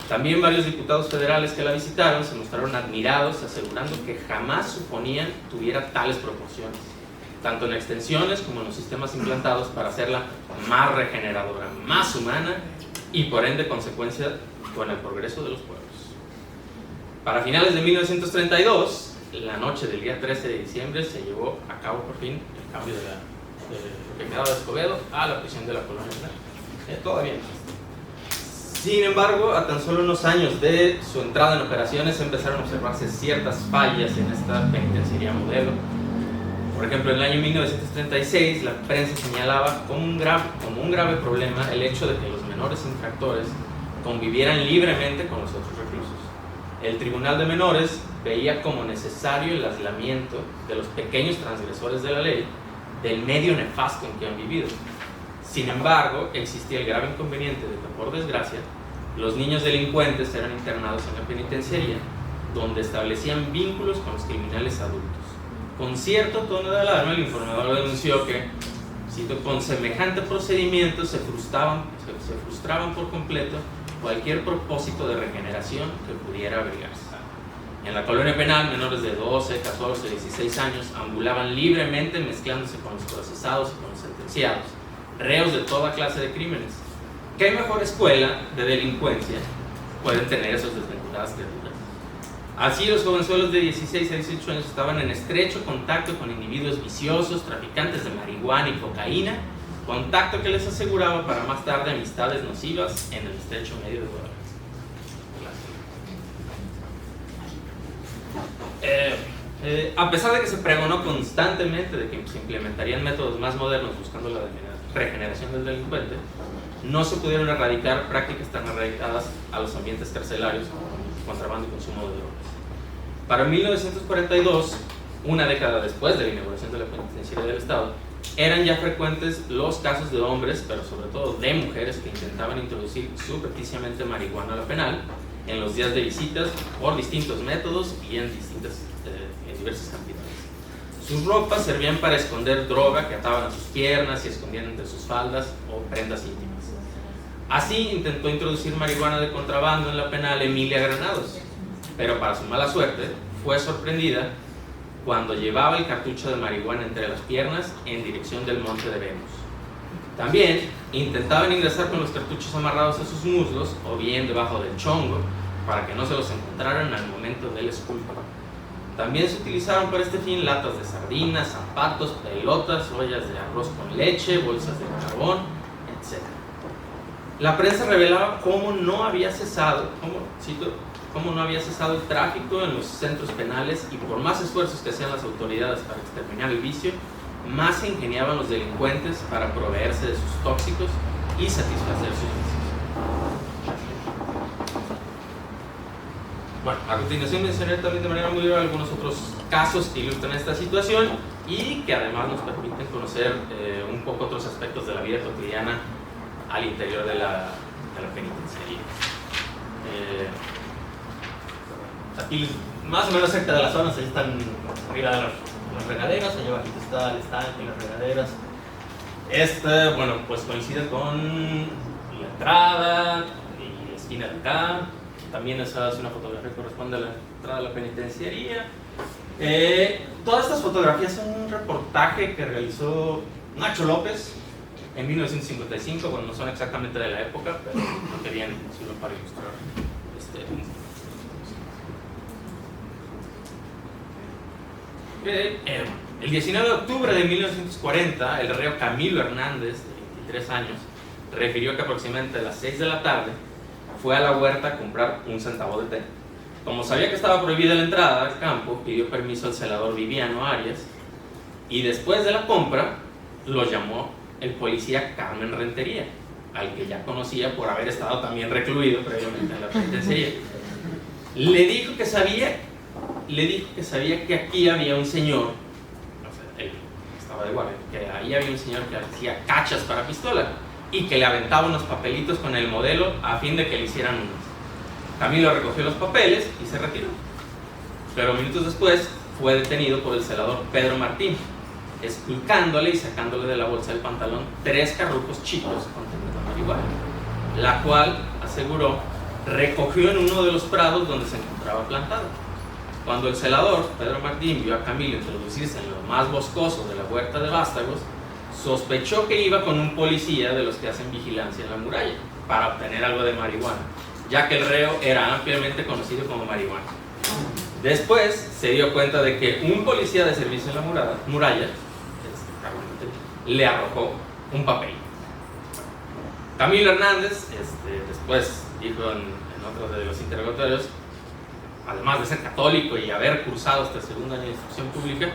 También varios diputados federales que la visitaron se mostraron admirados, asegurando que jamás suponían tuviera tales proporciones, tanto en extensiones como en los sistemas implantados para hacerla más regeneradora, más humana y por ende consecuencia con el progreso de los pueblos. Para finales de 1932, la noche del día 13 de diciembre, se llevó a cabo por fin el cambio de lo que quedaba de Escobedo a la prisión de la Colonia Real. Todavía no. Sin embargo, a tan solo unos años de su entrada en operaciones empezaron a observarse ciertas fallas en esta penitenciaría modelo. Por ejemplo, en el año 1936 la prensa señalaba como un grave problema el hecho de que los menores infractores convivieran libremente con los otros reclusos. El Tribunal de Menores veía como necesario el aislamiento de los pequeños transgresores de la ley del medio nefasto en que han vivido. Sin embargo, existía el grave inconveniente de que, por desgracia, Los niños delincuentes eran internados en la penitenciaría, donde establecían vínculos con los criminales adultos. Con cierto tono de alarma, el informador denunció que, cito, con semejante procedimiento se frustraban por completo cualquier propósito de regeneración que pudiera abrigarse. En la colonia penal, menores de 12, 14, 16 años ambulaban libremente mezclándose con los procesados y con los sentenciados, reos de toda clase de crímenes. ¿Qué mejor escuela de delincuencia pueden tener esas desventuradas criaturas? Así, los jovenzuelos de 16 a 18 años estaban en estrecho contacto con individuos viciosos, traficantes de marihuana y cocaína, contacto que les aseguraba para más tarde amistades nocivas en el estrecho medio de Guadalajara. A pesar de que se pregonó constantemente de que se implementarían métodos más modernos buscando la regeneración del delincuente, no se pudieron erradicar prácticas tan arraigadas a los ambientes carcelarios como contrabando y consumo de drogas. Para 1942, una década después de la inauguración de la penitenciaría del Estado, eran ya frecuentes los casos de hombres, pero sobre todo de mujeres, que intentaban introducir subrepticiamente marihuana a la penal en los días de visitas por distintos métodos y en diversas cantidades. Sus ropas servían para esconder droga que ataban a sus piernas y escondían entre sus faldas o prendas íntimas. Así intentó introducir marihuana de contrabando en la penal Emilia Granados, pero para su mala suerte fue sorprendida cuando llevaba el cartucho de marihuana entre las piernas en dirección del Monte de Venus. También intentaban ingresar con los cartuchos amarrados a sus muslos o bien debajo del chongo para que no se los encontraran al momento del esculco. También se utilizaron para este fin latas de sardinas, zapatos, pelotas, ollas de arroz con leche, bolsas de carbón, etc. La prensa revelaba cómo no había cesado el tráfico en los centros penales, y por más esfuerzos que hacían las autoridades para exterminar el vicio, más se ingeniaban los delincuentes para proveerse de sus tóxicos y satisfacer sus vicios. Bueno, a continuación mencionaré también de manera muy breve algunos otros casos que ilustran esta situación y que además nos permiten conocer un poco otros aspectos de la vida cotidiana al interior de la penitenciaría. Aquí, más o menos cerca de las zonas, ahí están arriba de las regaderas, allá abajito está el estanque y las regaderas. Bueno, pues coincide con la entrada y la esquina de acá. También esa es una fotografía que corresponde a la entrada de la penitenciaría. Todas estas fotografías son un reportaje que realizó Nacho López en 1955, bueno, no son exactamente de la época, pero no querían solo para ilustrar el 19 de octubre de 1940, el reo Camilo Hernández, de 23 años, refirió que aproximadamente a las 6 de la tarde fue a la huerta a comprar un centavo de té. Como sabía que estaba prohibida la entrada al campo, pidió permiso al celador Viviano Arias, y después de la compra lo llamó el policía Carmen Rentería, al que ya conocía por haber estado también recluido previamente en la penitenciaría. Le dijo que sabía que aquí había un señor, él estaba de guardia, que ahí había un señor que hacía cachas para pistola y que le aventaba unos papelitos con el modelo a fin de que le hicieran unos. Camilo recogió los papeles y se retiró. Pero minutos después fue detenido por el celador Pedro Martín, esculcándole y sacándole de la bolsa del pantalón 3 carrucos chicos conteniendo marihuana, la cual, aseguró, recogió en uno de los prados donde se encontraba plantada. Cuando el celador Pedro Martín vio a Camilo introducirse en lo más boscoso de la huerta de Vástagos, sospechó que iba con un policía de los que hacen vigilancia en la muralla para obtener algo de marihuana, ya que el reo era ampliamente conocido como marihuana. Después se dio cuenta de que un policía de servicio en la muralla le arrojó un papel. Camilo Hernández después dijo en otro de los interrogatorios, además de ser católico y haber cursado hasta el segundo año de instrucción pública,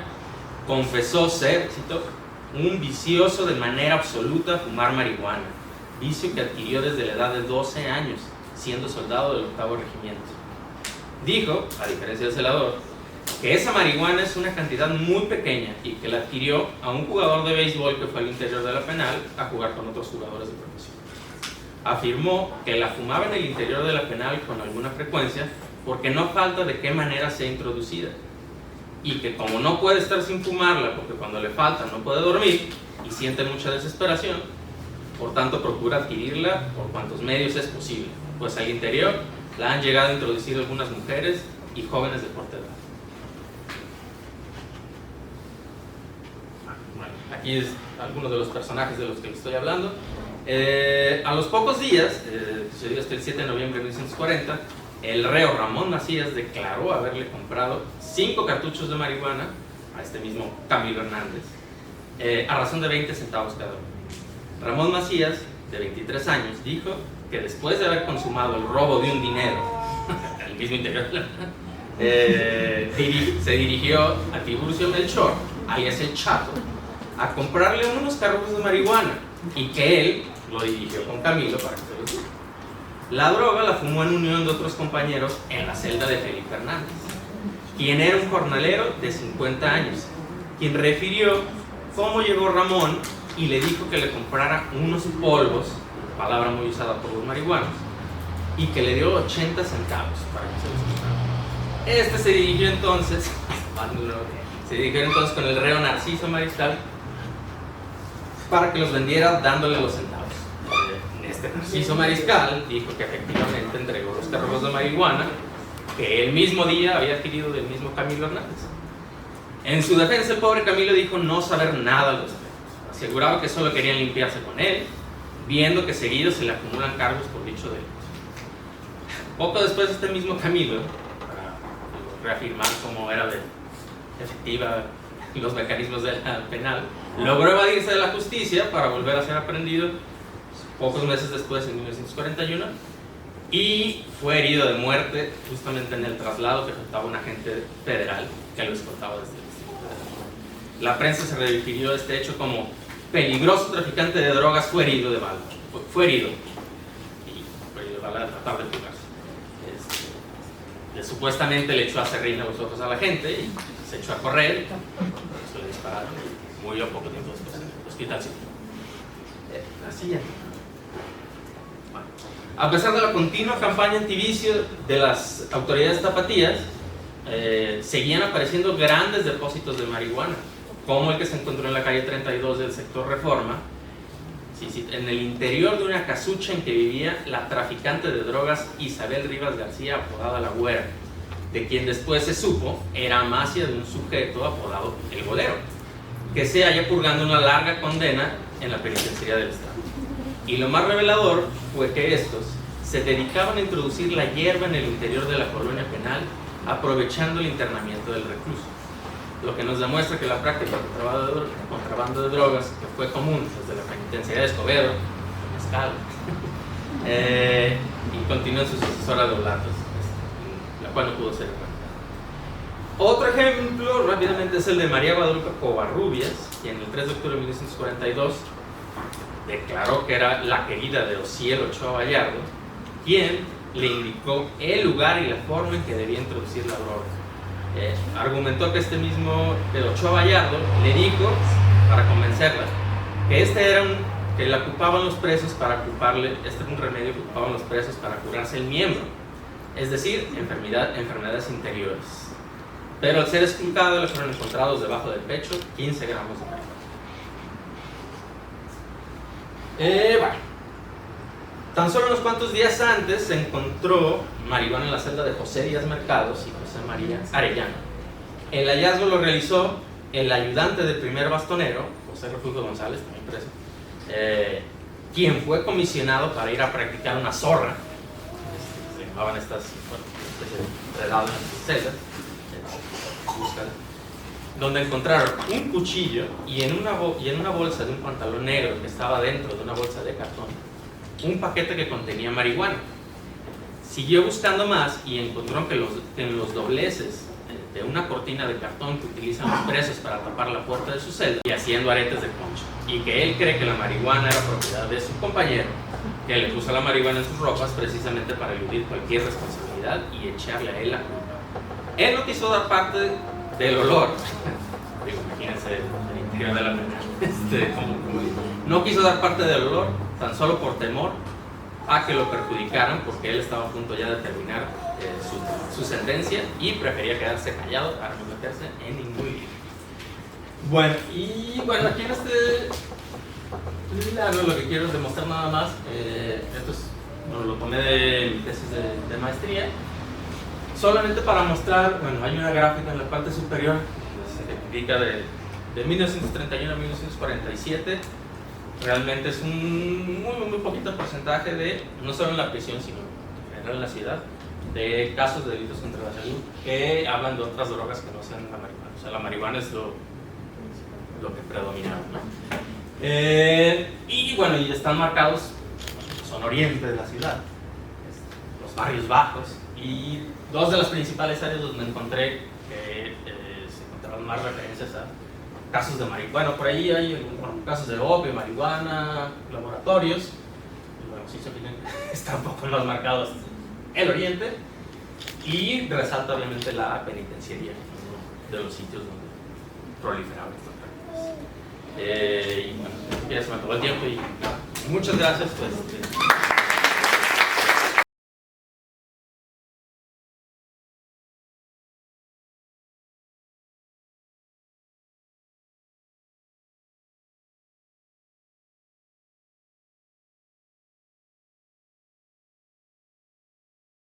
confesó ser, cito, un vicioso de manera absoluta a fumar marihuana, vicio que adquirió desde la edad de 12 años, siendo soldado del 8º Regimiento. Dijo, a diferencia del celador, que esa marihuana es una cantidad muy pequeña y que la adquirió a un jugador de béisbol que fue al interior de la penal a jugar con otros jugadores de profesión. afirmó que la fumaba en el interior de la penal con alguna frecuencia porque no falta de qué manera sea introducida, y que como no puede estar sin fumarla porque cuando le falta no puede dormir y siente mucha desesperación, por tanto procura adquirirla por cuantos medios es posible, pues al interior la han llegado a introducir algunas mujeres y jóvenes de corta edad. Bueno, aquí es algunos de los personajes de los que les estoy hablando. A los pocos días, sucedió hasta el 7 de noviembre de 1940, el reo Ramón Macías declaró haberle comprado 5 cartuchos de marihuana a este mismo Camilo Hernández, a razón de 20 centavos cada uno. Ramón Macías, de 23 años, dijo que después de haber consumado el robo de un dinero, el mismo interior de la se dirigió a Tiburcio Melchor, alias el Chato, a comprarle unos carros de marihuana, y que él lo dirigió con Camilo para que se lo hiciera. La droga la fumó en unión de otros compañeros en la celda de Felipe Hernández, quien era un jornalero de 50 años, quien refirió cómo llegó Ramón y le dijo que le comprara unos polvos, palabra muy usada por los marihuanos, y que le dio 80 centavos para que se los comprara. Este se dirigió entonces con el reo Narciso Mariscal para que los vendiera dándole los centavos. Este Narciso Mariscal dijo que efectivamente entregó los carros de marihuana que el mismo día había adquirido del mismo Camilo Hernández. En su defensa, el pobre Camilo dijo no saber nada al respecto. Aseguraba que solo querían limpiarse con él, viendo que seguido se le acumulan cargos por dicho de él. Poco después, este mismo Camilo, para reafirmar cómo era de efectiva los mecanismos de la penal, logró evadirse de la justicia para volver a ser aprendido pocos meses después, en 1941, y fue herido de muerte justamente en el traslado que efectuaba un agente federal que lo escoltaba desde el Distrito Federal. La prensa se refirió a este hecho como peligroso traficante de drogas fue herido de bala. Fue herido de bala al tratar de fugarse. Supuestamente le echó aserrín a los ojos a la gente y se echó a correr, se le dispararon y murió poco tiempo después en el hospital. La siguiente. Bueno, a pesar de la continua campaña antivicio de las autoridades tapatías, seguían apareciendo grandes depósitos de marihuana, como el que se encontró en la calle 32 del sector Reforma, en el interior de una casucha en que vivía la traficante de drogas Isabel Rivas García, apodada La Güera, de quien después se supo era amacia de un sujeto apodado El Golero, que se halla purgando una larga condena en la penitenciaría del Estado. Y lo más revelador fue que estos se dedicaban a introducir la hierba en el interior de la colonia penal, aprovechando el internamiento del recluso, lo que nos demuestra que la práctica de contrabando de drogas, que fue común desde la penitenciaría de Escobedo, Mezcal, y continuó en su sucesora de Oblatos, la cual no pudo ser erradicada. Otro ejemplo rápidamente es el de María Guadalupe Covarrubias, quien el 3 de octubre de 1942 declaró que era la querida de Ociel Ochoa Vallardo, quien le indicó el lugar y la forma en que debía introducir la droga. Argumentó que este mismo Ochoa Vallardo le dijo, para convencerla, que que la ocupaban los presos para ocuparle, este era un remedio que ocupaban los presos para curarse el miembro, es decir, enfermedades interiores. Pero al ser escrutado le fueron encontrados debajo del pecho 15 gramos de marihuana. Bueno, tan solo unos cuantos días antes se encontró marihuana en la celda de José Díaz Mercados y José María Arellano. El hallazgo lo realizó el ayudante del primer bastonero, José Refugio González, también preso, quien fue comisionado para ir a practicar una zorra, se llamaban estas, enredadas en las celdas, donde encontraron un cuchillo y en una bolsa de un pantalón negro que estaba dentro de una bolsa de cartón, un paquete que contenía marihuana. Siguió buscando más y encontró que en los dobleces de una cortina de cartón que utilizan los presos para tapar la puerta de su celda y haciendo aretes de concha, y que él cree que la marihuana era propiedad de su compañero, que le puso la marihuana en sus ropas precisamente para eludir cualquier responsabilidad y echarle a él la culpa. Él no quiso dar parte del olor, imagínense el interior de la penal, no quiso dar parte del olor tan solo por temor a que lo perjudicaran porque él estaba a punto ya de terminar su sentencia y prefería quedarse callado para no meterse en ningún lío. Bueno, y bueno, aquí en este lado lo que quiero es demostrar nada más, esto es, bueno, lo tomé de mi tesis de maestría, solamente para mostrar, bueno, hay una gráfica en la parte superior que se indica de 1931 a 1947, realmente es un muy poquito porcentaje de, no solo en la prisión, sino en general en la ciudad, de casos de delitos contra la salud que hablan de otras drogas que no sean la marihuana. O sea, la marihuana es lo que predomina, ¿no? Y bueno, y están marcados, son oriente de la ciudad, los barrios bajos, y dos de las principales áreas donde encontré que se encontraron más referencias a casos de marihuana. Bueno, por ahí hay casos de opio, marihuana, laboratorios, y bueno, si se fijan, está un poco más marcados el oriente, y resalta obviamente la penitenciaría, uno de los sitios donde proliferaban estas prácticas. Y bueno, ya se me acabó el tiempo y nada, muchas gracias. Pues,